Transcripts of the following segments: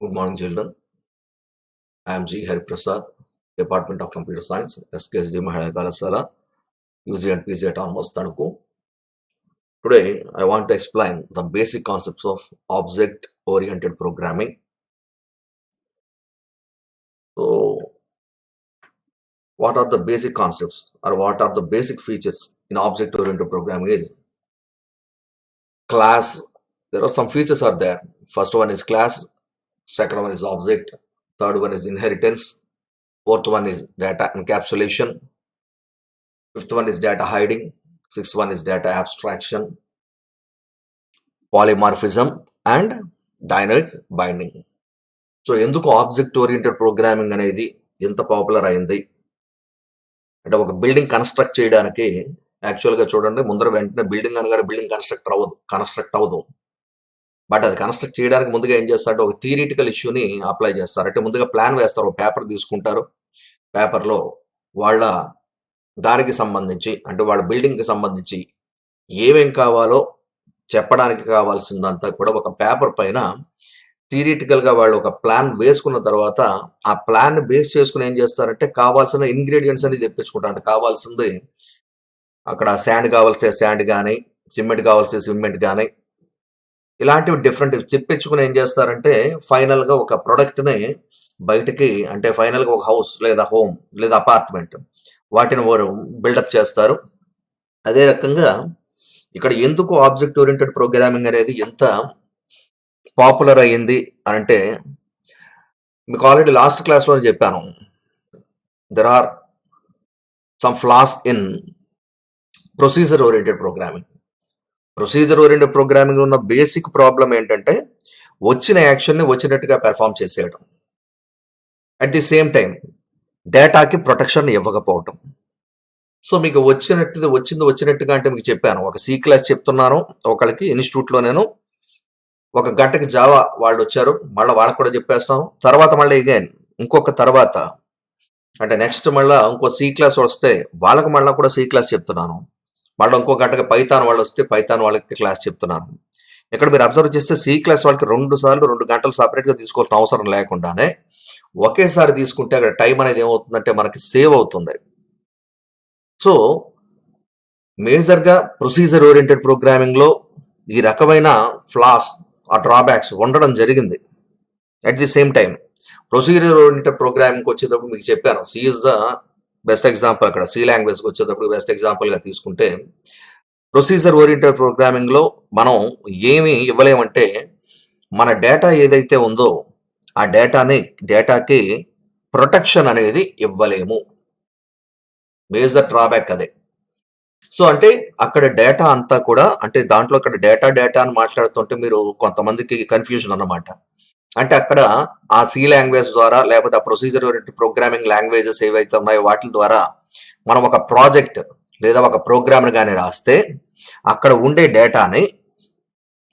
Good morning, children. I am G. Hariprasad, Department of Computer Science, SKSD Mahaya Kalasala, UG and PG at Almost Tanuku. Today, I want to explain the basic concepts of object-oriented programming. So, what are the basic concepts or what are the basic features in object-oriented programming is class. There are some features are there. First one is class, second one is object, third one is inheritance, fourth one is data encapsulation, fifth one is data hiding, sixth one is data abstraction, polymorphism and dynamic binding. So ఎందుకు object oriented programming అనేది ఎంత popular అయింది అంటే ఒక building construct చేయడానికి యాక్చువల్గా చూడండి ముందర వెంటనే బిల్డింగ్ అనగానే బిల్డింగ్ కన్స్ట్రక్ట్ అవ్వదు బట్ అది కన్స్ట్రక్ట్ చేయడానికి ముందుగా ఏం చేస్తారంటే ఒక థియరిటికల్ ఇష్యూని అప్లై చేస్తారు అంటే ముందుగా ప్లాన్ వేస్తారు ఒక పేపర్ తీసుకుంటారు పేపర్లో వాళ్ళ దానికి సంబంధించి అంటే వాళ్ళ బిల్డింగ్కి సంబంధించి ఏమేం కావాలో చెప్పడానికి కావాల్సిందంతా కూడా ఒక పేపర్ పైన థియరిటికల్గా వాళ్ళు ఒక ప్లాన్ వేసుకున్న తర్వాత ఆ ప్లాన్ బేస్ చేసుకుని ఏం చేస్తారంటే కావాల్సిన ఇంగ్రీడియంట్స్ అనేది తెప్పించుకుంటారు అంటే కావాల్సింది అక్కడ శాండ్ కావాల్సిన శాండ్ కానీ సిమెంట్ కావాల్సిన సిమెంట్ కానీ ఇలాంటివి డిఫరెంట్ తెప్పించుకుని ఏం చేస్తారంటే ఫైనల్గా ఒక ప్రొడక్ట్ని బయటికి అంటే ఫైనల్గా ఒక హౌస్ లేదా హోమ్ లేదా అపార్ట్మెంట్ వాటిని వారు బిల్డప్ చేస్తారు. అదే రకంగా ఇక్కడ ఎందుకు ఆబ్జెక్ట్ ఓరియంటెడ్ ప్రోగ్రామింగ్ అనేది ఎంత పాపులర్ అయ్యింది అంటే మీకు ఆల్రెడీ లాస్ట్ క్లాస్లో చెప్పాను there are some flaws in procedure oriented programming. Procedure oriented programming ఉన్న బేసిక్ ప్రాబ్లం ఏంటంటే వచ్చిన యాక్షన్ని వచ్చినట్టుగా పెర్ఫామ్ చేసేయడం, అట్ ది సేమ్ టైం డేటాకి ప్రొటెక్షన్ ఇవ్వకపోవటం. సో మీకు వచ్చినట్టుగా అంటే మీకు చెప్పాను ఒక సి క్లాస్ చెప్తున్నాను ఒకళ్ళకి ఇన్స్టిట్యూట్లో నేను ఒక గంటకి జావా వాళ్ళు వచ్చారు మళ్ళీ వాళ్ళకి కూడా చెప్పేస్తాను తర్వాత మళ్ళీ అగైన్ ఇంకొక తర్వాత అంటే నెక్స్ట్ మళ్ళీ ఇంకో సి క్లాస్ వస్తే వాళ్ళకి మళ్ళీ కూడా సి క్లాస్ చెప్తున్నాను మళ్ళీ ఇంకో గంటకి పైథాన్ వాళ్ళు వస్తే పైథాన్ వాళ్ళకి క్లాస్ చెప్తున్నాను. ఇక్కడ మీరు అబ్జర్వ్ చేస్తే సి క్లాస్ వాళ్ళకి 2 గంటలు సపరేట్గా తీసుకోవాల్సిన అవసరం లేకుండానే ఒకేసారి తీసుకుంటే అక్కడ టైం అనేది ఏమవుతుందంటే మనకి సేవ్ అవుతుంది. సో మేజర్గా ప్రొసీజర్ ఓరియంటెడ్ ప్రోగ్రామింగ్లో ఈ రకమైన ఫ్లాస్ ఆ డ్రాబ్యాక్స్ ఉండడం జరిగింది. At the same time procedure oriented ప్రోగ్రామింగ్కి వచ్చేటప్పుడు మీకు చెప్పాను C is the best example. అక్కడ సి లాంగ్వేజ్కి వచ్చేటప్పుడు బెస్ట్ ఎగ్జాంపుల్గా తీసుకుంటే ప్రొసీజర్ ఓరియంటెడ్ ప్రోగ్రామింగ్లో మనం ఏమి ఇవ్వలేమంటే మన డేటా ఏదైతే ఉందో ఆ డేటాకి ప్రొటెక్షన్ అనేది ఇవ్వలేము. మేజర్ డ్రాబ్యాక్ అదే. సో అంటే అక్కడ డేటా అంతా కూడా అంటే దాంట్లో అక్కడ డేటా అని మాట్లాడుతుంటే మీరు కొంతమందికి కన్ఫ్యూజన్ అన్నమాట. అంటే అక్కడ ఆ సి లాంగ్వేజ్ ద్వారా లేకపోతే ఆ ప్రొసీజర్ ఓరియంటెడ్ ప్రోగ్రామింగ్ లాంగ్వేజెస్ ఏవైతే ఉన్నాయో వాటి ద్వారా మనం ఒక ప్రాజెక్ట్ లేదా ఒక ప్రోగ్రామ్ కానీ రాస్తే అక్కడ ఉండే డేటాని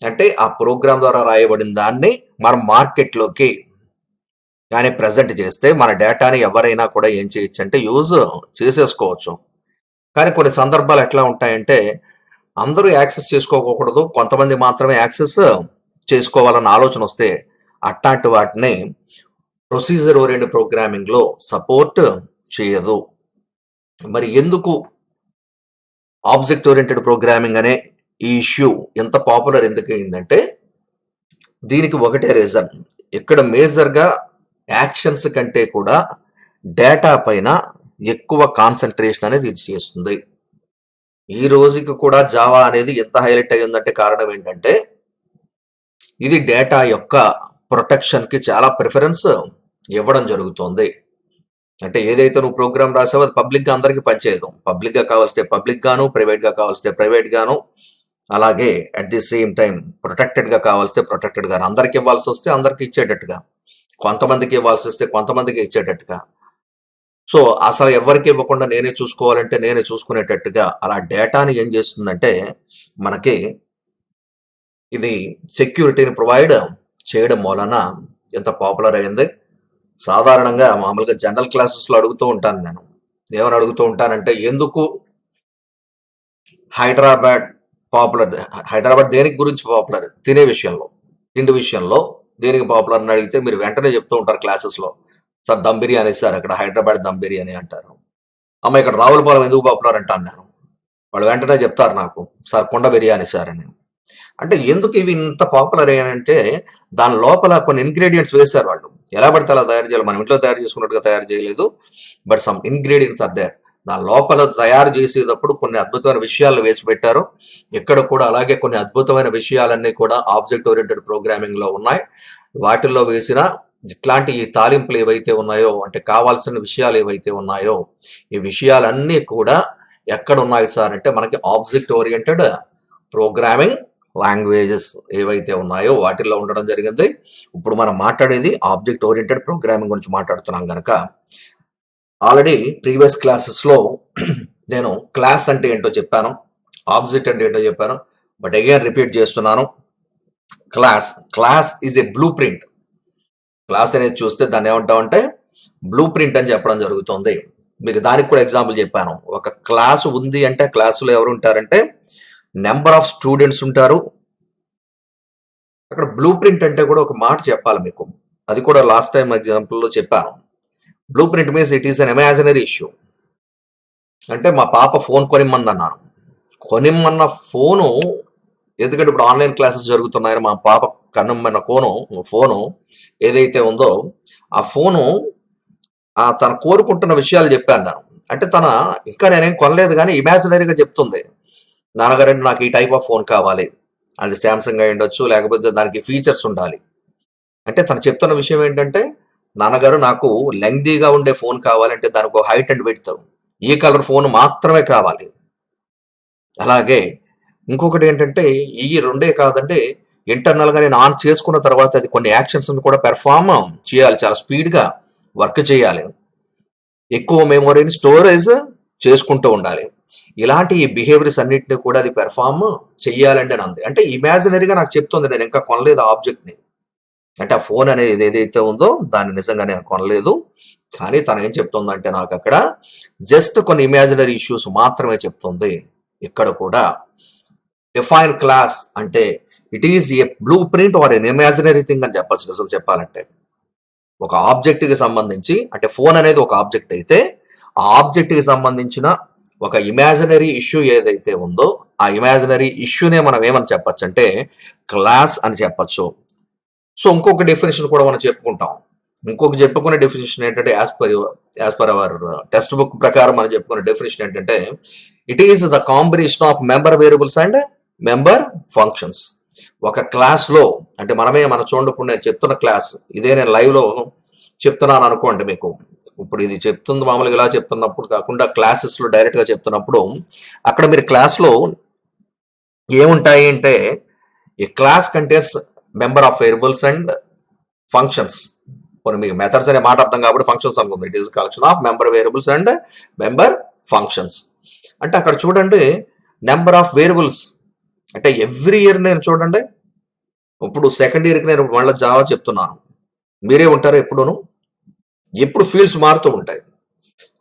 అంటే ఆ ప్రోగ్రామ్ ద్వారా రాయబడిన దాన్ని మనం మార్కెట్లోకి కానీ ప్రజెంట్ చేస్తే మన డేటాని ఎవరైనా కూడా ఏం చేయొచ్చు అంటే యూజ్ చేసేసుకోవచ్చు. కానీ కొన్ని సందర్భాలు ఎట్లా ఉంటాయంటే అందరూ యాక్సెస్ చేసుకోకూడదు, కొంతమంది మాత్రమే యాక్సెస్ చేసుకోవాలన్న ఆలోచన వస్తే అట్లాంటి వాటిని ప్రొసీజర్ ఓరియంటెడ్ ప్రోగ్రామింగ్లో సపోర్ట్ చేయదు. మరి ఎందుకు ఆబ్జెక్ట్ ఓరియంటెడ్ ప్రోగ్రామింగ్ అనే ఈ ఇష్యూ ఎంత పాపులర్ ఎందుకు అయిందంటే దీనికి ఒకటే రీజన్. ఇక్కడ మేజర్గా యాక్షన్స్ కంటే కూడా డేటా పైన ఎక్కువ కాన్సన్ట్రేషన్ అనేది ఇది చేస్తుంది. ఈ రోజుకి కూడా జావా అనేది ఎంత హైలైట్ అయ్యిందంటే కారణం ఏంటంటే ఇది డేటా యొక్క ప్రొటెక్షన్కి చాలా ప్రిఫరెన్స్ ఇవ్వడం జరుగుతుంది. అంటే ఏదైతే నువ్వు ప్రోగ్రామ్ రాసావో అది పబ్లిక్గా అందరికీ పనిచేయదు. పబ్లిక్గా కావాల్స్తే పబ్లిక్ గాను, ప్రైవేట్గా కావాల్స్తే ప్రైవేట్ గాను, అలాగే అట్ ది సేమ్ టైం ప్రొటెక్టెడ్గా కావాల్స్తే ప్రొటెక్టెడ్ గాను, అందరికి ఇవ్వాల్సి వస్తే అందరికి ఇచ్చేటట్టుగా, కొంతమందికి ఇవ్వాల్సి వస్తే కొంతమందికి ఇచ్చేటట్టుగా. సో అసలు ఎవరికి ఇవ్వకుండా నేనే చూసుకోవాలంటే నేనే చూసుకునేటట్టుగా అలా డేటాని ఏం చేస్తుందంటే మనకి ఇది సెక్యూరిటీని ప్రొవైడ్ చేయడం వలన ఎంత పాపులర్ అయింది. సాధారణంగా మామూలుగా జనరల్ క్లాసెస్లో అడుగుతూ ఉంటాను నేను ఏమని అడుగుతూ ఉంటానంటే ఎందుకు హైదరాబాద్ పాపులర్, హైదరాబాద్ దేనికి గురించి పాపులర్? తిండి విషయంలో దేనికి పాపులర్ అని అడిగితే మీరు వెంటనే చెప్తూ ఉంటారు క్లాసెస్లో, సార్ దమ్ బిర్యానీ సార్, అక్కడ హైదరాబాద్ దమ్ బిర్యానీ అంటారు. అమ్మ ఇక్కడ రావులపాలెం ఎందుకు పాపులర్ అంటాను నేను, వాళ్ళు వెంటనే చెప్తారు నాకు, సార్ కుండ బిర్యానీ సార్ అని. అంటే ఎందుకు ఇవి ఇంత పాపులర్ అయ్యానంటే దాని లోపల కొన్ని ఇంగ్రీడియంట్స్ వేశారు వాళ్ళు. ఎలా పడితే అలా తయారు చేయాలి, మనం ఇంట్లో తయారు చేసుకున్నట్టుగా తయారు చేయలేదు, but some ingredients are there. దాని లోపల తయారు చేసేటప్పుడు కొన్ని అద్భుతమైన విషయాలు వేసి పెట్టారు. ఇక్కడ కూడా అలాగే కొన్ని అద్భుతమైన విషయాలన్నీ కూడా ఆబ్జెక్ట్ ఓరియంటెడ్ ప్రోగ్రామింగ్ లో ఉన్నాయి. వాటిల్లో వేసిన ఇట్లాంటి ఈ తాలింపులు ఏవైతే ఉన్నాయో, అంటే కావాల్సిన విషయాలు ఏవైతే ఉన్నాయో, ఈ విషయాలన్నీ కూడా ఎక్కడ ఉన్నాయి సార్ అంటే మనకి ఆబ్జెక్ట్ ఓరియంటెడ్ ప్రోగ్రామింగ్ లాంగ్వేజెస్ ఏవైతే ఉన్నాయో వాటిల్లో ఉండడం జరిగింది. ఇప్పుడు మనం మాట్లాడేది ఆబ్జెక్ట్ ఓరియంటెడ్ ప్రోగ్రామింగ్ గురించి మాట్లాడుతున్నాం కనుక, ఆల్రెడీ ప్రీవియస్ క్లాసెస్లో నేను క్లాస్ అంటే ఏంటో చెప్పాను, ఆబ్జెక్ట్ అంటే ఏంటో చెప్పాను, బట్ అగైన్ రిపీట్ చేస్తున్నాను. Class is a blue print. Class అనేది చూస్తే దాన్ని ఏమంటామంటే బ్లూ ప్రింట్ అని చెప్పడం జరుగుతుంది. మీకు దానికి కూడా ఎగ్జాంపుల్ చెప్పాను. ఒక క్లాసు ఉంది అంటే క్లాసులో ఎవరు ఉంటారంటే నెంబర్ ఆఫ్ స్టూడెంట్స్ ఉంటారు. అక్కడ బ్లూ ప్రింట్ అంటే కూడా ఒక మాట చెప్పాలి మీకు, అది కూడా లాస్ట్ టైం ఎగ్జాంపుల్లో చెప్పాను. Blue print means it is an imaginary issue. అంటే మా పాప ఫోన్ కొనిమ్మంది అన్నాను. కొనిమ్మన్న ఫోను, ఎందుకంటే ఇప్పుడు ఆన్లైన్ క్లాసెస్ జరుగుతున్నాయని మా పాప కనుమ్మన్న ఫోను ఏదైతే ఉందో ఆ ఫోను తను కోరుకుంటున్న విషయాలు చెప్పాను నేను. అంటే తన ఇంకా నేనేం కొనలేదు కానీ ఇమాజినరీగా చెప్తుంది, నాన్నగారంటే నాకు ఈ టైప్ ఆఫ్ ఫోన్ కావాలి, అది శాంసంగ్ అయి ఉండొచ్చు, లేకపోతే దానికి ఫీచర్స్ ఉండాలి. అంటే తను చెప్తున్న విషయం ఏంటంటే, నాన్నగారు నాకు లెంగ్దీగా ఉండే ఫోన్ కావాలంటే దానికి ఒక హైట్ అండ్ విడ్త్, ఈ కలర్ ఫోన్ మాత్రమే కావాలి. అలాగే ఇంకొకటి ఏంటంటే ఈ రెండే కాదండి, ఇంటర్నల్గా నేను ఆన్ చేసుకున్న తర్వాత అది కొన్ని యాక్షన్స్ కూడా పెర్ఫామ్ చేయాలి, చాలా స్పీడ్గా వర్క్ చేయాలి, ఎక్కువ మెమొరీని స్టోరేజ్ చేసుకుంటూ ఉండాలి. ఇలాంటి ఈ బిహేవియర్స్ అన్నింటినీ కూడా అది పెర్ఫామ్ చెయ్యాలంటే అంది. అంటే ఇమాజినరీగా నాకు చెప్తుంది, నేను ఇంకా కొనలేదు ఆబ్జెక్ట్ని. అంటే ఆ ఫోన్ అనేది ఏదైతే ఉందో దాన్ని నిజంగా నేను కొనలేదు, కానీ తను ఏం చెప్తుందంటే నాకు అక్కడ జస్ట్ కొన్ని ఇమాజినరీ ఇష్యూస్ మాత్రమే చెప్తుంది. ఇక్కడ కూడా డిఫైన్ క్లాస్ అంటే it is a blueprint or an imaginary thing అని చెప్పచ్చు. అసలు చెప్పాలంటే ఒక ఆబ్జెక్ట్కి సంబంధించి, అంటే ఫోన్ అనేది ఒక ఆబ్జెక్ట్ అయితే ఆ ఆబ్జెక్ట్కి సంబంధించిన ఒక ఇమాజినరీ ఇష్యూ ఏదైతే ఉందో ఆ ఇమాజినరీ ఇష్యూనే మనం ఏమని చెప్పచ్చు అంటే క్లాస్ అని చెప్పచ్చు. సో ఇంకొక డెఫినేషన్ కూడా మనం చెప్పుకుంటాం. ఇంకొక చెప్పుకునే డెఫినేషన్ ఏంటంటే as per hour text book ప్రకారం మనం చెప్పుకునే డెఫినేషన్ ఏంటంటే it is the combination of member variables and member functions. ఒక క్లాస్లో అంటే మన చూడండి, ఇప్పుడు నేను చెప్తున్న క్లాస్ ఇదే నేను లైవ్లో చెప్తున్నాను అనుకోండి మీకు. ఇప్పుడు ఇది చెప్తుంది మామూలుగా ఇలా చెప్తున్నప్పుడు కాకుండా క్లాసెస్లో డైరెక్ట్గా చెప్తున్నప్పుడు అక్కడ మీరు క్లాస్లో ఏముంటాయి అంటే ఈ class contains member of variables and functions. కొన్ని మీకు మెథడ్స్ అనే మాట అర్థం కాబట్టి ఫంక్షన్స్ అనుకుంది. It is collection of member variables and member functions. అంటే అక్కడ చూడండి నెంబర్ ఆఫ్ వేరియబుల్స్ అంటే ఎవ్రీ ఇయర్ నేను చూడండి, ఇప్పుడు సెకండ్ ఇయర్కి నేను మళ్ళీ జావా చెప్తున్నాను, మీరే ఉంటారు ఎప్పుడు ఫీల్డ్స్ మారుతూ ఉంటాయి.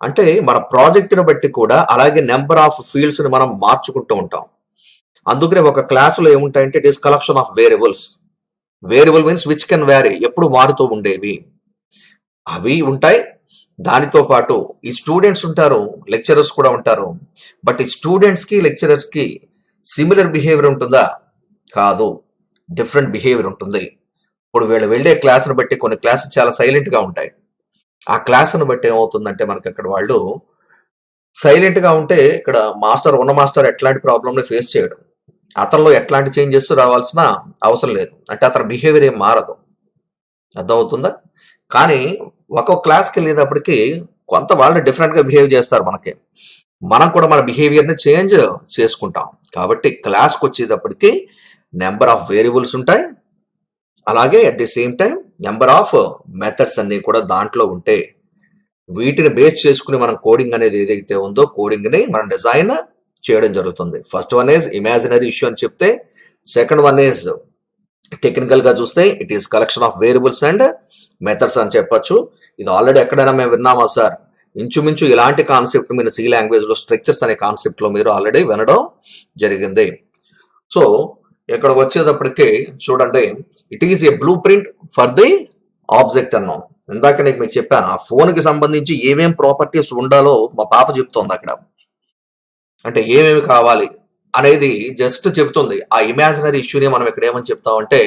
అంటే మన ప్రాజెక్ట్ని బట్టి కూడా అలాగే నెంబర్ ఆఫ్ ఫీల్డ్స్ని మనం మార్చుకుంటూ ఉంటాం. అందుకనే ఒక క్లాసులో ఏముంటాయంటే it is collection of variables. Variable means which can vary, ఎప్పుడు మారుతూ ఉండేవి అవి ఉంటాయి. దానితో పాటు ఈ స్టూడెంట్స్ ఉంటారు, లెక్చరర్స్ కూడా ఉంటారు. బట్ ఈ స్టూడెంట్స్కి లెక్చరర్స్కి సిమిలర్ బిహేవియర్ ఉంటుందా? కాదు, డిఫరెంట్ బిహేవియర్ ఉంటుంది. ఇప్పుడు వీళ్ళు వెళ్ళే క్లాస్ని బట్టి కొన్ని క్లాసెస్ చాలా సైలెంట్గా ఉంటాయి. ఆ క్లాస్ను బట్టి ఏమవుతుందంటే మనకి అక్కడ వాళ్ళు సైలెంట్గా ఉంటే ఇక్కడ మాస్టర్ ఎట్లాంటి ప్రాబ్లమ్ని ఫేస్ చేయడం, అతనిలో ఎట్లాంటి చేంజెస్ రావాల్సిన అవసరం లేదు. అంటే అతని బిహేవియర్ ఏం మారదు, అర్థమవుతుందా? కానీ ఒక్కొక్క క్లాస్కి వెళ్ళేటప్పటికి కొంత వాళ్ళు డిఫరెంట్గా బిహేవ్ చేస్తారు. మనం కూడా మన బిహేవియర్ని చేంజ్ చేసుకుంటాం. కాబట్టి క్లాస్కి వచ్చేటప్పటికి నెంబర్ ఆఫ్ వేరియబుల్స్ ఉంటాయి, అలాగే at the same time number of methods అన్ని కూడా దాంట్లో ఉంటే వీటిని బేస్ చేసుకుని మనం కోడింగ్ అనేది ఏదైతే ఉందో కోడింగ్ని మనం డిజైన్ చేయడం జరుగుతుంది. First one is imaginary issue అని చెప్తే, సెకండ్ వన్ ఈజ్ టెక్నికల్గా చూస్తే it is collection of variables and methods అని చెప్పచ్చు. ఇది ఆల్రెడీ ఎక్కడైనా మేము విన్నామా సార్? ఇంచుమించు ఇలాంటి కాన్సెప్ట్ మీరు సి లాంగ్వేజ్లో స్ట్రక్చర్స్ అనే కాన్సెప్ట్లో మీరు ఆల్రెడీ వినడం జరిగింది. సో ఇక్కడికి వచ్చేటప్పటికి చూడండి, it is a blue print for the object అన్నాం. ఇందాక నీకు మీకు చెప్పాను, ఆ ఫోన్కి సంబంధించి ఏమేం ప్రాపర్టీస్ ఉండాలో మా పాప చెప్తోంది అక్కడ. అంటే ఏమేమి కావాలి అనేది జస్ట్ చెప్తుంది. ఆ ఇమాజినరీ ఇష్యూని మనం ఇక్కడ ఏమని చెప్తామంటే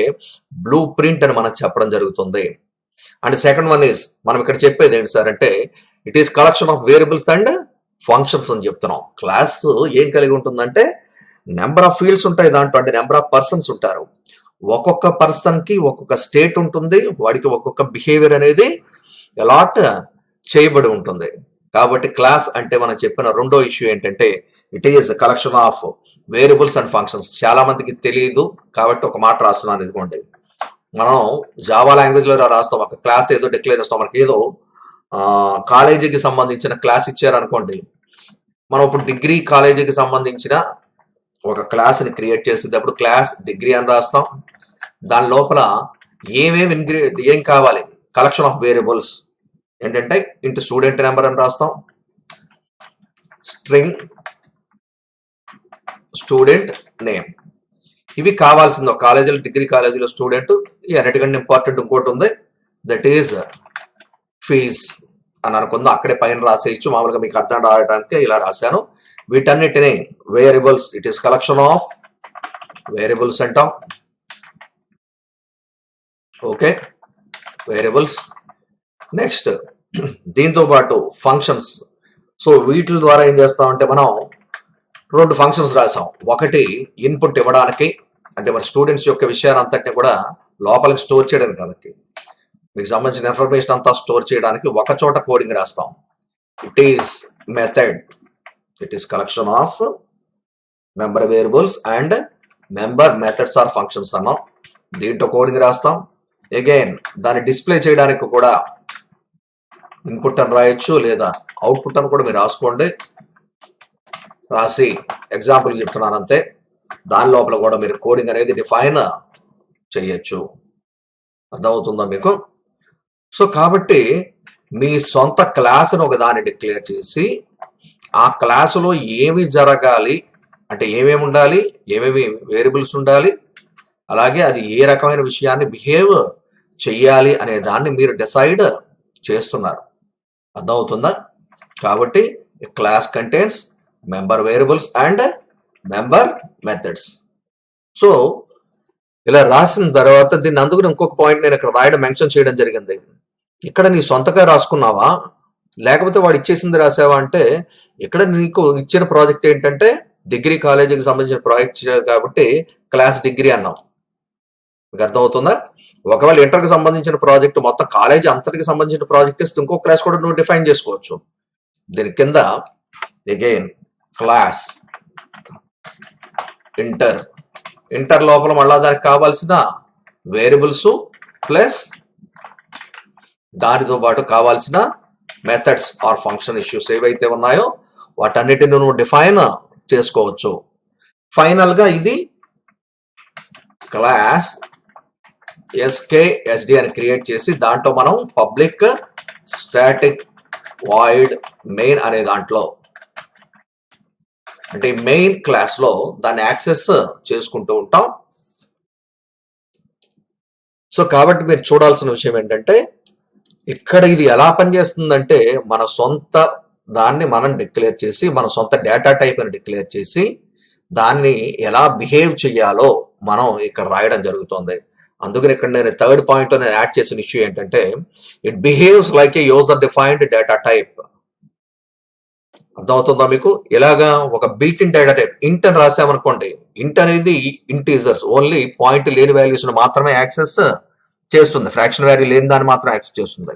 బ్లూ ప్రింట్ అని మనం చెప్పడం జరుగుతుంది. అండ్ సెకండ్ వన్ ఈస్ మనం ఇక్కడ చెప్పేది ఏంటి సార్ అంటే it is collection of variables and functions అని చెప్తున్నాం. క్లాస్ ఏం కలిగి ఉంటుందంటే నెంబర్ ఆఫ్ ఫీల్డ్స్ ఉంటాయి దాంట్లో, అంటే నెంబర్ ఆఫ్ పర్సన్స్ ఉంటారు. ఒక్కొక్క పర్సన్ కి ఒక్కొక్క స్టేట్ ఉంటుంది, వాడికి ఒక్కొక్క బిహేవియర్ అనేది అలాట్ చేయబడి ఉంటుంది. కాబట్టి క్లాస్ అంటే మనం చెప్పిన రెండో ఇష్యూ ఏంటంటే it is collection of variables and functions. చాలా మందికి తెలియదు కాబట్టి ఒక మాట రాస్తున్నాను. ఇదిగోండి, మనం జావా లాంగ్వేజ్ లో రాస్తాం, ఒక క్లాస్ ఏదో డిక్లేర్ చేస్తాం. మనకి ఏదో కాలేజీకి సంబంధించిన క్లాస్ ఇచ్చారనుకోండి, మనం ఇప్పుడు డిగ్రీ కాలేజీకి సంబంధించిన ఒక క్లాస్ని క్రియేట్ చేసేటప్పుడు క్లాస్ డిగ్రీ అని రాస్తాం. దాని లోపల ఏమేమి ఏం కావాలి, కలెక్షన్ ఆఫ్ వేరియబుల్స్ ఏంటంటే ఇంటూ స్టూడెంట్ నెంబర్ అని రాస్తాం, స్ట్రింగ్ స్టూడెంట్ నేమ్. ఇవి కావాల్సింది ఒక కాలేజీలో, డిగ్రీ కాలేజీలో స్టూడెంట్. ఈ అన్నిటికంటే ఇంపార్టెంట్ ఇంకోటి ఉంది, దట్ ఈజ్ ఫీజ్ అని అనుకుందాం. అక్కడే పైన రాసేయచ్చు, మామూలుగా మీకు అర్థం రావడానికి ఇలా రాశాను. వీటన్నిటిని variables, it is collection of variables అంటాం. Okay, variables. నెక్స్ట్ దీంతో పాటు ఫంక్షన్స్. సో వీటి ద్వారా ఏం చేస్తామంటే మనం రెండు ఫంక్షన్స్ రాసాం. ఒకటి ఇన్పుట్ ఇవ్వడానికి, అంటే మన స్టూడెంట్స్ యొక్క విషయాన్ని అంతటిని కూడా లోపలికి స్టోర్ చేయడానికి, కాబట్టి మీకు సంబంధించిన ఇన్ఫర్మేషన్ అంతా స్టోర్ చేయడానికి ఒక చోట కోడింగ్ రాస్తాం. It is method, it is collection of member variables and member methods or functions అన్నాం. దీంట్లో కోడింగ్ రాస్తాం. అగైన్ దాన్ని డిస్ప్లే చేయడానికి కూడా ఇన్పుట్ అని రాయొచ్చు, లేదా అవుట్పుట్ అని కూడా మీరు రాసుకోండి. రాసి ఎగ్జాంపుల్ చెప్తున్నాను అంతే. దాని లోపల కూడా మీరు కోడింగ్ అనేది డిఫైన్ చేయొచ్చు. అర్థమవుతుందా మీకు? సో కాబట్టి మీ సొంత క్లాసును ఒక దాన్ని డిక్లేర్ చేసి ఆ క్లాసులో ఏమి జరగాలి అంటే ఏమేమి ఉండాలి, ఏమేమి వేరియబుల్స్ ఉండాలి, అలాగే అది ఏ రకమైన విషయాన్ని బిహేవ్ చెయ్యాలి అనే దాన్ని మీరు డిసైడ్ చేస్తున్నారు. అర్థమవుతుందా? కాబట్టి class contains member variables and member methods. So ఇలా రాసిన తర్వాత దీన్ని అందుకు ఇంకొక పాయింట్ నేను ఇక్కడ రాయడం మెన్షన్ చేయడం జరిగింది. ఇక్కడ నీ సొంతగా రాసుకున్నావా లేకపోతే వాడు ఇచ్చేసింది రాసావా అంటే, ఇక్కడ నీకు ఇచ్చిన ప్రాజెక్ట్ ఏంటంటే డిగ్రీ కాలేజీకి సంబంధించిన ప్రాజెక్ట్ కాబట్టి క్లాస్ డిగ్రీ అన్నాం. మీకు అర్థమవుతుందా? ఒకవేళ ఇంటర్కి సంబంధించిన ప్రాజెక్ట్ మొత్తం కాలేజీ అంతటికి సంబంధించిన ప్రాజెక్ట్ ఇస్తే ఇంకో క్లాస్ కూడా నువ్వు డిఫైన్ చేసుకోవచ్చు. దీని కింద అగైన్ క్లాస్ ఇంటర్, ఇంటర్ లోపల మళ్ళా దానికి కావాల్సిన వేరియబుల్స్ ప్లస్ దానితో పాటు కావాల్సిన మెథడ్స్ ఆర్ ఫంక్షన్ ఇష్యూస్ ఏవైతే ఉన్నాయో వాటన్నిటిని నువ్వు డిఫైన్ చేసుకోవచ్చు. ఫైనల్ గా ఇది క్లాస్ SKSD అని క్రియేట్ చేసి దాంట్లో మనం పబ్లిక్ స్టాటిక్ వాయిడ్ మెయిన్ అనే దాంట్లో, అంటే మెయిన్ క్లాస్ లో దాన్ని యాక్సెస్ చేసుకుంటూ ఉంటాం. సో కాబట్టి మీరు చూడాల్సిన విషయం ఏంటంటే ఇక్కడ ఇది ఎలా పనిచేస్తుందంటే మన సొంత దాన్ని మనం డిక్లేర్ చేసి మన సొంత డేటా టైప్ అని డిక్లేర్ చేసి దాన్ని ఎలా బిహేవ్ చేయాలో మనం ఇక్కడ రాయడం జరుగుతుంది. అందుకని ఇక్కడ నేను థర్డ్ పాయింట్ నేను యాడ్ చేసిన ఇష్యూ ఏంటంటే it behaves like A user defined data type. అర్థమవుతుందా మీకు? ఇలాగా ఒక బిల్ట్ ఇన్ డేటా టైప్ ఇంట్ అని రాసామనుకోండి, ఇంట్ అనేది ఇంటీజర్స్ ఓన్లీ పాయింట్ లేని వాల్యూస్ మాత్రమే యాక్సెస్ చేస్తుంది, ఫ్రాక్షన్ వాల్యూ లేని దాన్ని మాత్రం యాక్సెస్ చేస్తుంది.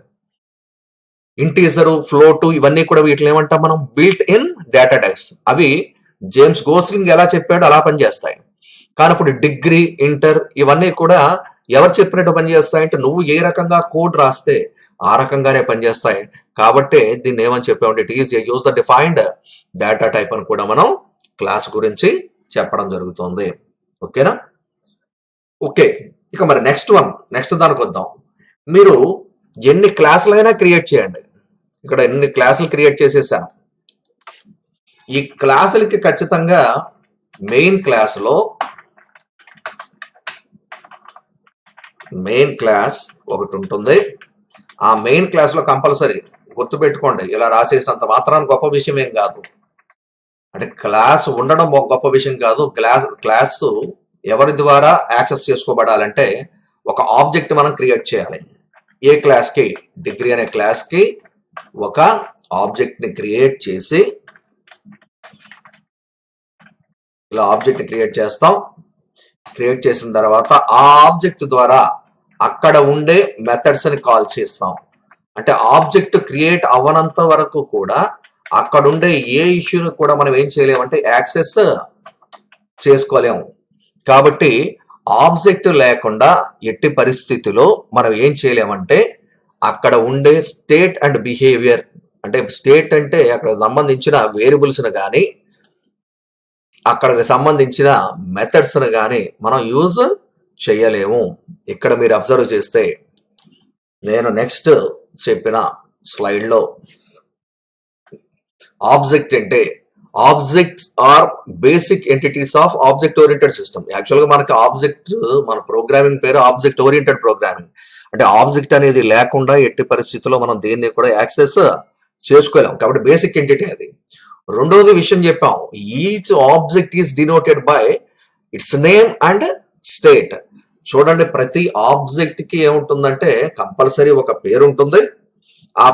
ఇంటీజర్, ఫ్లోట్ ఇవన్నీ కూడా వీటిని ఏమంటాం మనం బిల్ట్ ఇన్ డేటా టైప్స్. అవి జేమ్స్ గోస్లింగ్ ఎలా చెప్పాడో అలా పనిచేస్తాయి. కానీ ఇప్పుడు డిగ్రీ, ఇంటర్ ఇవన్నీ కూడా ఎవరు చెప్పినట్టు పనిచేస్తాయంటే నువ్వు ఏ రకంగా కోడ్ రాస్తే ఆ రకంగానే పనిచేస్తాయి. కాబట్టి దీన్ని ఏమని చెప్పామంటే it is a user defined data type అని కూడా మనం క్లాస్ గురించి చెప్పడం జరుగుతుంది. ఓకేనా? ఓకే, ఇక మరి నెక్స్ట్ దానికి వద్దాం. మీరు ఎన్ని క్లాసులైనా క్రియేట్ చేయండి. ఇక్కడ ఎన్ని క్లాసులు క్రియేట్ చేసేసాను. ఈ క్లాసులకి ఖచ్చితంగా మెయిన్ క్లాసులో మెయిన్ క్లాస్ ఒకటి ఉంటుంది. ఆ మెయిన్ క్లాస్లో కంపల్సరీ గుర్తుపెట్టుకోండి, ఇలా రాసేసినంత మాత్రాన్ని గొప్ప విషయం ఏం కాదు. అంటే క్లాస్ ఉండడం ఒక గొప్ప విషయం కాదు. క్లాస్ ఎవరి ద్వారా యాక్సెస్ చేసుకోబడాలంటే ఒక ఆబ్జెక్ట్ మనం క్రియేట్ చేయాలి. ఏ క్లాస్కి, డిగ్రీ అనే క్లాస్కి ఒక ఆబ్జెక్ట్ని క్రియేట్ చేసి ఇలా ఆబ్జెక్ట్ని క్రియేట్ చేస్తాం. క్రియేట్ చేసిన తర్వాత ఆ ఆబ్జెక్ట్ ద్వారా అక్కడ ఉండే మెథడ్స్ని కాల్ చేస్తాం. అంటే ఆబ్జెక్ట్ క్రియేట్ అవ్వనంత వరకు కూడా అక్కడ ఉండే ఏ ఇష్యూని కూడా మనం ఏం చేయలేమంటే యాక్సెస్ చేసుకోలేము. కాబట్టి ఆబ్జెక్ట్ లేకుండా ఎట్టి పరిస్థితిలో మనం ఏం చేయలేమంటే అక్కడ ఉండే స్టేట్ అండ్ బిహేవియర్, అంటే స్టేట్ అంటే అక్కడ సంబంధించిన వేరియబుల్స్ని కానీ అక్కడికి సంబంధించిన మెథడ్స్ని కానీ మనం యూజ్ చేయలేము. ఇక్కడ మీరు అబ్జర్వ్ చేస్తే నేను నెక్స్ట్ చెప్పిన స్లైడ్లో ఆబ్జెక్ట్ అంటే objects are basic entities of object oriented system. యాక్చువల్గా మనకి ఆబ్జెక్ట్, మన ప్రోగ్రామింగ్ పేరు ఆబ్జెక్ట్ ఓరియంటెడ్ ప్రోగ్రామింగ్. అంటే ఆబ్జెక్ట్ అనేది లేకుండా ఎట్టి పరిస్థితుల్లో మనం దేన్ని కూడా యాక్సెస్ చేసుకోలేం. కాబట్టి బేసిక్ ఎంటిటీ అది. రెండోది విషయం చెప్పాం, each object is denoted by its name and state. చూడండి, ప్రతి ఆబ్జెక్ట్ కి ఏముంటుందంటే కంపల్సరీ ఒక పేరు ఉంటుంది. ఆ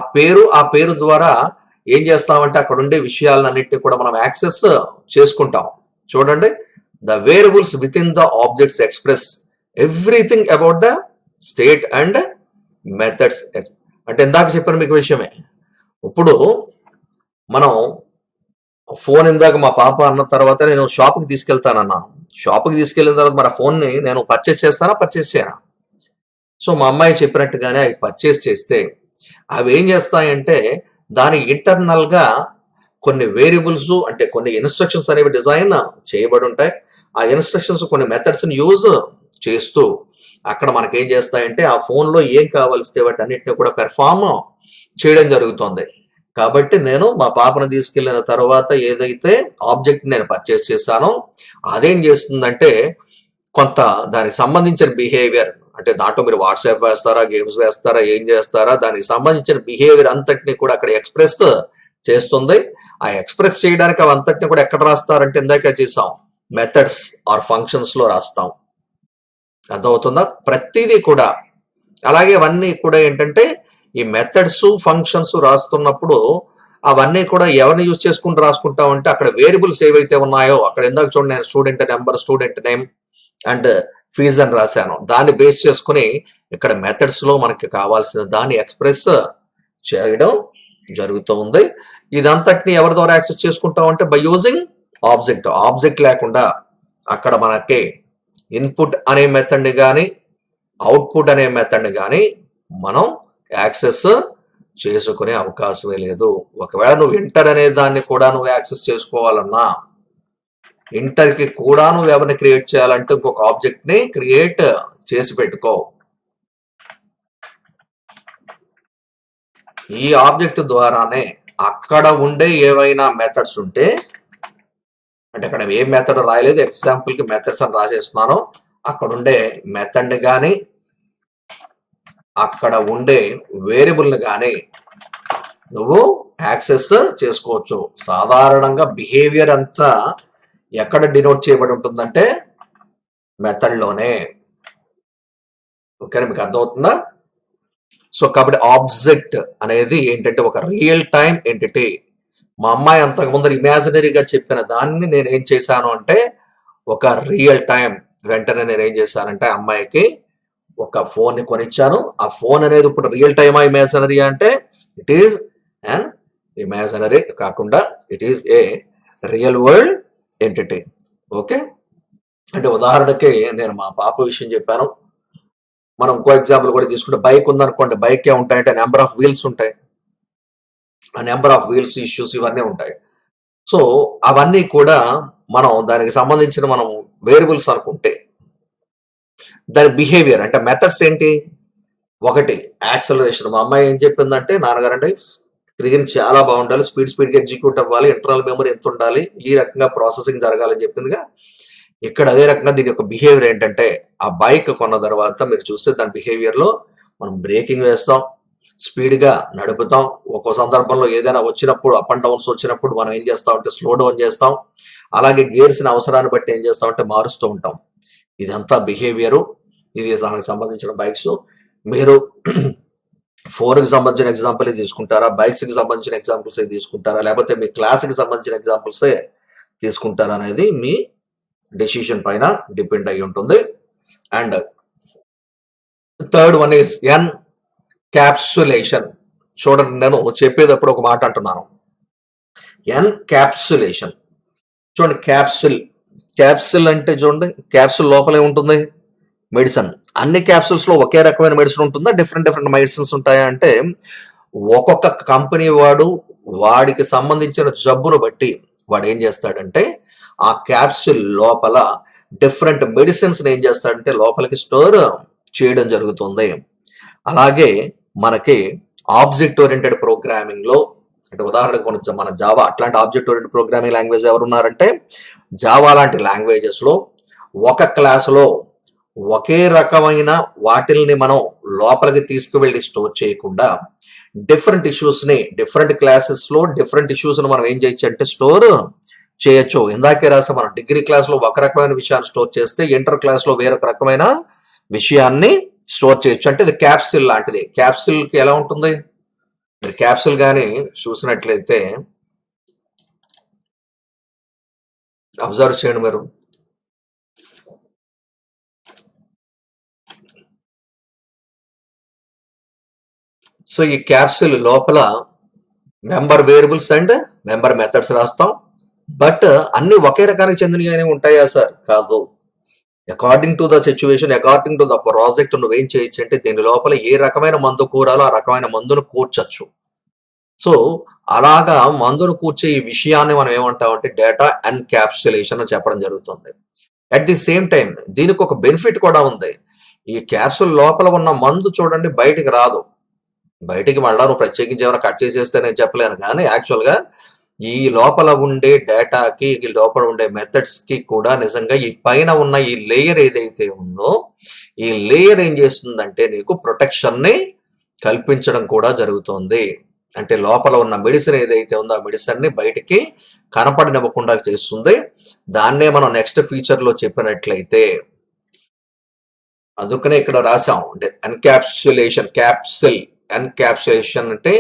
పేరు ద్వారా ఏం చేస్తామంటే అక్కడ ఉండే విషయాలన్నింటినీ కూడా మనం యాక్సెస్ చేసుకుంటాం. చూడండి, the variables with in the objects express everything about the state and methods. అంటే ఇందాక చెప్పిన మీకు విషయమే. ఇప్పుడు మనం ఫోన్ ఇందాక మా పాప అన్న తర్వాత నేను షాప్కి తీసుకెళ్తానన్నాను. షాప్కి తీసుకెళ్ళిన తర్వాత మరి ఫోన్ని నేను పర్చేస్ చేయనా? సో మా అమ్మాయి చెప్పినట్టుగానే అవి పర్చేస్ చేస్తే అవి ఏం చేస్తాయంటే దాని ఇంటర్నల్గా కొన్ని వేరియబుల్స్, అంటే కొన్ని ఇన్స్ట్రక్షన్స్ అనేవి డిజైన్ చేయబడి ఉంటాయి. ఆ ఇన్స్ట్రక్షన్స్ కొన్ని మెథడ్స్ని యూజ్ చేస్తూ అక్కడ మనకేం చేస్తాయంటే ఆ ఫోన్లో ఏం కావాల్స్తే వాటి అన్నిటిని కూడా పెర్ఫామ్ చేయడం జరుగుతుంది. కాబట్టి నేను మా పాపను తీసుకెళ్లిన తర్వాత ఏదైతే ఆబ్జెక్ట్ నేను పర్చేస్ చేశానో అదేం చేస్తుందంటే కొంత దానికి సంబంధించిన బిహేవియర్, అంటే దాంట్లో మీరు వాట్సాప్ వేస్తారా, గేమ్స్ వేస్తారా, ఏం చేస్తారా, దానికి సంబంధించిన బిహేవియర్ అంతటిని కూడా అక్కడ ఎక్స్ప్రెస్ చేస్తుంది. ఆ ఎక్స్ప్రెస్ చేయడానికి అవి అంతటిని కూడా ఎక్కడ రాస్తారంటే ఇందాక చేసాం, మెథడ్స్ ఆర్ ఫంక్షన్స్ లో రాస్తాం. అర్థమవుతుందా? ప్రతిదీ కూడా అలాగే అవన్నీ కూడా ఏంటంటే ఈ మెథడ్స్ ఫంక్షన్స్ రాస్తున్నప్పుడు అవన్నీ కూడా ఎవరిని యూజ్ చేసుకుంటూ రాసుకుంటామంటే అక్కడ వేరియబుల్స్ ఏవైతే ఉన్నాయో అక్కడ ఇందాక చూడండి, నేను student number, student name and fees అని రాశాను. దాన్ని బేస్ చేసుకుని ఇక్కడ మెథడ్స్ లో మనకి కావాల్సిన దాన్ని ఎక్స్ప్రెస్ చేయడం జరుగుతూ ఉంది. ఇదంతటిని ఎవరి ద్వారా యాక్సెస్ చేసుకుంటామంటే బై యూజింగ్ ఆబ్జెక్ట్. ఆబ్జెక్ట్ లేకుండా అక్కడ మనకి ఇన్పుట్ అనే మెథడ్ని కానీ అవుట్పుట్ అనే మెథడ్ని కానీ మనం యాక్సెస్ చేసుకునే అవకాశమే లేదు. ఒకవేళ నువ్వు ఇంటర్ అనే దాన్ని కూడా నువ్వు యాక్సెస్ చేసుకోవాలన్నా, ఇంటర్కి కూడా నువ్వు ఎవరిని క్రియేట్ చేయాలంటే ఇంకొక ఆబ్జెక్ట్ని క్రియేట్ చేసి పెట్టుకో. ఈ ఆబ్జెక్ట్ ద్వారానే అక్కడ ఉండే ఏవైనా మెథడ్స్ ఉంటే, అంటే అక్కడ ఏ మెథడ్ రాయలేదు, ఎగ్జాంపుల్కి మెథడ్స్ అని రాసేస్తున్నాను, అక్కడ ఉండే మెథడ్ని కానీ అక్కడ ఉండే వేరియబుల్ని కానీ నువ్వు యాక్సెస్ చేసుకోవచ్చు. సాధారణంగా బిహేవియర్ అంతా ఎక్కడ డినోట్ చేయబడి ఉంటుందంటే మెథడ్లోనే. ఓకే, మీకు అర్థమవుతుందా? సో కాబట్టి ఆబ్జెక్ట్ అనేది ఏంటంటే ఒక రియల్ టైం ఎంటిటీ. మా అమ్మాయి అంతకు ముందర ఇమాజినరీగా చెప్పిన దాన్ని నేను ఏం చేశాను అంటే ఒక రియల్ టైం, వెంటనే నేను ఏం చేశానంటే అమ్మాయికి ఒక ఫోన్ని కొనిచ్చాను. ఆ ఫోన్ అనేది ఇప్పుడు రియల్ టైమా ఇమాజినరీ అంటే ఇట్ ఈస్ అండ్ ఇమాజినరీ కాకుండా it is A real world entity. Okay, అంటే ఉదాహరణకి నేను మా పాప విషయం చెప్పాను. మనం ఇంకో ఎగ్జాంపుల్ కూడా తీసుకుంటే బైక్ ఉందనుకోండి, బైక్ ఏముంటాయంటే నెంబర్ ఆఫ్ వీల్స్ ఉంటాయి. ఆ నెంబర్ ఆఫ్ వీల్స్ ఇష్యూస్ ఇవన్నీ ఉంటాయి. సో అవన్నీ కూడా మనం దానికి సంబంధించిన మనం వేరియబుల్స్ అనుకుంటే దాని బిహేవియర్ అంటే మెథడ్స్ ఏంటి? ఒకటి యాక్సలరేషన్. మా అమ్మాయి ఏం చెప్పిందంటే, నాన్నగారంటే స్క్రీన్ చాలా బాగుండాలి, స్పీడ్గా ఎగ్జిక్యూట్ అవ్వాలి, ఇంటర్నల్ మెమరీ ఎంత ఉండాలి, ఈ రకంగా ప్రాసెసింగ్ జరగాలని చెప్పిందిగా. ఇక్కడ అదే రకంగా దీని యొక్క బిహేవియర్ ఏంటంటే, ఆ బైక్ కొన్న తర్వాత మీరు చూస్తే దాని బిహేవియర్‌లో మనం బ్రేకింగ్ వేస్తాం, స్పీడ్‌గా నడుపుతాం. ఒక్కో సందర్భంలో ఏదైనా వచ్చినప్పుడు అప్ అండ్ డౌన్స్ వచ్చినప్పుడు మనం ఏం చేస్తామంటే స్లో డౌన్ చేస్తాం. అలాగే గేర్స్‌ని అవసరాన్ని బట్టి ఏం చేస్తామంటే మారుస్తూ ఉంటాం. ఇదంతా బిహేవియరు. ఇది దానికి సంబంధించిన బైక్స్. మీరు 4కి సంబంధించిన ఎగ్జాంపులే తీసుకుంటారా? బైక్స్‌కి సంబంధించిన ఎగ్జాంపుల్సే తీసుకుంటారా? లేకపోతే మీ క్లాస్‌కి సంబంధించిన ఎగ్జాంపుల్సే తీసుకుంటారా అనేది మీ డెసిషన్ పైన డిపెండ్ అయ్యి ఉంటుంది. And third one is encapsulation. చూడండి, నేను చెప్పేటప్పుడు ఒక మాట అంటున్నాను. ఎన్‌క్యాప్సులేషన్. చూడండి, క్యాప్సుల్ అంటే చూడండి, క్యాప్సుల్ లోపల ఏముంటుంది? మెడిసిన్. అన్ని క్యాప్సూల్స్ లో ఒకే రకమైన మెడిసిన్ ఉంటుందా? డిఫరెంట్ డిఫరెంట్ మెడిసిన్స్ ఉంటాయా అంటే, ఒక్కొక్క కంపెనీ వాడికి సంబంధించిన జబ్బును బట్టి వాడు ఏం చేస్తాడంటే ఆ క్యాప్సూల్ లోపల డిఫరెంట్ మెడిసిన్స్ ఏం చేస్తాడంటే లోపలికి స్టోర్ చేయడం జరుగుతుంది. అలాగే మనకి ఆబ్జెక్ట్ ఓరియంటెడ్ ప్రోగ్రామింగ్ లో, అంటే ఉదాహరణకు మన జావా అట్లాంటి ఆబ్జెక్ట్ ఓరియంటెడ్ ప్రోగ్రామింగ్ లాంగ్వేజ్ ఎవరున్నారంటే, జావా లాంటి లాంగ్వేజెస్ లో ఒక క్లాసులో ఒకే రకమైన వాటిల్ని మనం లోపలికి తీసుకువెళ్ళి స్టోర్ చేయకుండా డిఫరెంట్ ఇష్యూస్ ని డిఫరెంట్ క్లాసెస్ లో డిఫరెంట్ ఇష్యూస్ ని మనం ఏం చేయొచ్చు అంటే స్టోర్ చేయొచ్చు. ఇందాకే రాసా, మనం డిగ్రీ క్లాస్ లో ఒక రకమైన విషయాన్ని స్టోర్ చేస్తే ఇంటర్ క్లాస్ లో వేరొక రకమైన విషయాన్ని స్టోర్ చేయొచ్చు. అంటే ఇది క్యాప్సిల్ లాంటిది. క్యాప్సిల్ కి ఎలా ఉంటుంది? మీరు క్యాప్సిల్ గాని చూసినట్లయితే అబ్జర్వ్ చేయండి మీరు. సో ఈ క్యాప్సిల్ లోపల member variables and member methods రాస్తాం. బట్ అన్ని ఒకే రకానికి చెందినవి ఉంటాయా సార్? కాదు. According to the situation, according to the project నువ్వేం చేయొచ్చు అంటే దీని లోపల ఏ రకమైన మందు కూరాలో ఆ రకమైన మందును కూర్చొచ్చు. సో అలాగా మందును కూర్చే ఈ విషయాన్ని మనం ఏమంటామంటే డేటా ఎన్‌క్యాప్సులేషన్ అని చెప్పడం జరుగుతుంది. అట్ ది సేమ్ టైం దీనికి ఒక బెనిఫిట్ కూడా ఉంది. ఈ క్యాప్సూల్ లోపల ఉన్న మందు చూడండి బయటికి రాదు. బయటికి మళ్ళా నువ్వు ప్రత్యేకించి ఏమైనా కట్ చేసేస్తే నేను చెప్పలేను, కానీ యాక్చువల్గా ఈ లోపల ఉండే డేటాకి, ఈ లోపల ఉండే మెథడ్స్ కి కూడా నిజంగా ఈ పైన ఉన్న ఈ లేయర్ ఏదైతే ఉందో ఈ లేయర్ ఏం చేస్తుందంటే నీకు ప్రొటెక్షన్ ని కల్పించడం కూడా జరుగుతుంది. అంటే లోపల ఉన్న మెడిసిన్ ఏదైతే ఉందో ఆ మెడిసిన్ ని బయటికి కనపడనివ్వకుండా చేస్తుంది. దాన్నే మనం నెక్స్ట్ ఫీచర్ లో చెప్పినట్లయితే, అందుకనే ఇక్కడ రాసాం అంటే ఎన్‌క్యాప్సులేషన్ అంటే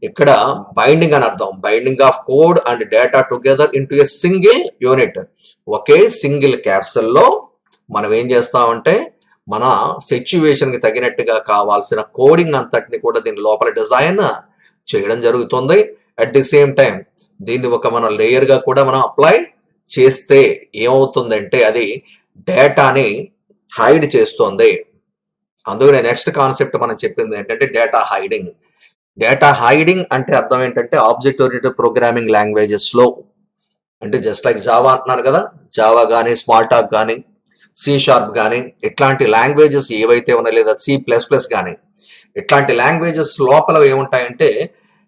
ఇక్కడ బైండింగ్ అని అర్థం. Binding of code and data together into a single unit. Okay single capsule లో మనం ఏం చేస్తామంటే మన సిచ్యువేషన్ కి తగినట్టుగా కావాల్సిన కోడింగ్ అంతటిని కూడా దీని లోపల డిజైన్ చేయడం జరుగుతుంది. అట్ ది సేమ్ టైం దీన్ని ఒక మన లేయర్ గా కూడా మనం అప్లై చేస్తే ఏమవుతుందంటే అది డేటాని హైడ్ చేస్తుంది. అందుకనే నెక్స్ట్ కాన్సెప్ట్ మనం చెప్పింది ఏంటంటే డేటా హైడింగ్. డేటా హైడింగ్ అంటే అర్థం ఏంటంటే ఆబ్జెక్ట్ ఓరియంటెడ్ ప్రోగ్రామింగ్ లాంగ్వేజెస్ లో, అంటే జస్ట్ లైక్ జావా అంటున్నారు కదా, జావా కానీ స్మాల్ టాక్ కానీ C# కానీ ఇట్లాంటి లాంగ్వేజెస్ ఏవైతే ఉన్నాయో, లేదా C++ కానీ ఇట్లాంటి లాంగ్వేజెస్ లోపల ఏముంటాయంటే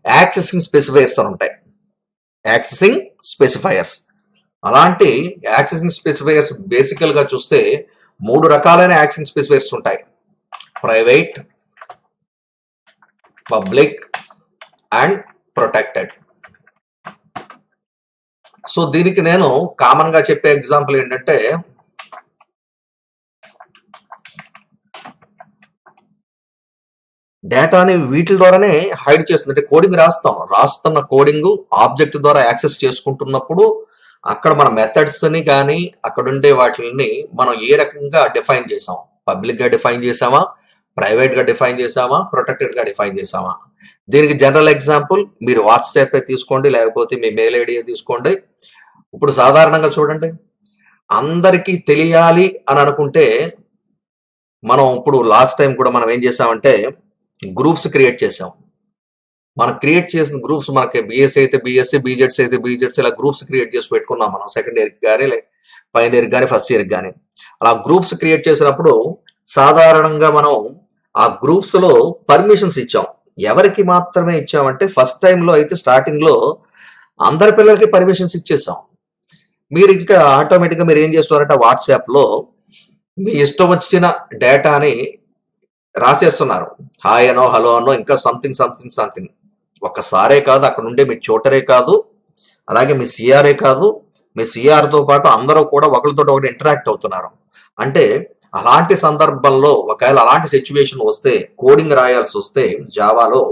యాక్సెసింగ్ స్పెసిఫైయర్స్ అని ఉంటాయి. Accessing specifiers. అలాంటి యాక్సెసింగ్ స్పెసిఫైయర్స్ బేసికల్ గా చూస్తే 3 రకాలైన యాక్సెసింగ్ స్పెసిఫైయర్స్ ఉంటాయి: private, public and protected. So దీనికి నేను కామన్ గా చెప్పే ఎగ్జాంపుల్ ఏంటంటే, డేటాని వీటి ద్వారానే హైడ్ చేస్తుంది. అంటే కోడింగ్ రాస్తున్న కోడింగ్ ఆబ్జెక్ట్ ద్వారా యాక్సెస్ చేసుకుంటున్నప్పుడు అక్కడ మన మెథడ్స్ ని కానీ అక్కడ ఉండే వాటిని మనం ఏ రకంగా డిఫైన్ చేసాం? పబ్లిక్ గా డిఫైన్ చేసామా, ప్రైవేట్ గా డిఫైన్ చేసామా, ప్రొటెక్టెడ్ గా డిఫైన్ చేసామా? దీనికి జనరల్ ఎగ్జాంపుల్ మీరు వాట్సాప్ తీసుకోండి, లేకపోతే మీ మెయిల్ ఐడి తీసుకోండి. ఇప్పుడు సాధారణంగా చూడండి, అందరికీ తెలియాలి అని అనుకుంటే మనం ఇప్పుడు లాస్ట్ టైం కూడా మనం ఏం చేసామంటే గ్రూప్స్ క్రియేట్ చేసాం. మనం క్రియేట్ చేసిన గ్రూప్స్ మనకి బిఎస్సీ అయితే బిఎస్సీ, బీజెడ్స్ అయితే బీజెడ్స్, ఇలా గ్రూప్స్ క్రియేట్ చేసి పెట్టుకున్నాం మనం సెకండ్ ఇయర్కి కానీ, ఫైనల్ ఇయర్కి కానీ, ఫస్ట్ ఇయర్కి కానీ. అలా గ్రూప్స్ క్రియేట్ చేసినప్పుడు సాధారణంగా మనం ఆ గ్రూప్స్ లో పర్మిషన్స్ ఇచ్చాం. ఎవరికి మాత్రమే ఇచ్చామంటే ఫస్ట్ టైంలో అయితే స్టార్టింగ్ లో అందరి పిల్లలకి పర్మిషన్స్ ఇచ్చేసాం. మీరు ఇంకా ఆటోమేటిక్గా మీరు ఏం చేస్తున్నారంటే వాట్సాప్లో మీ ఇష్టం వచ్చిన డేటాని రాసేస్తున్నారు. హాయ్ అనో, హలో అనో, ఇంకా సంథింగ్ సంథింగ్ సంథింగ్. ఒక్కసారే కాదు, అక్కడ ఉండే మీ ట్యూటరే కాదు, అలాగే మీ సిఆర్ఏ కాదు, మీ సిఆర్తో పాటు అందరూ కూడా ఒకరితో ఒకటి ఇంటరాక్ట్ అవుతున్నారు. అంటే అలాంటి సందర్భంలో ఒకవేళ అలాంటి సిచ్యువేషన్ వస్తే, కోడింగ్ రాయాల్సి వస్తే జావాలో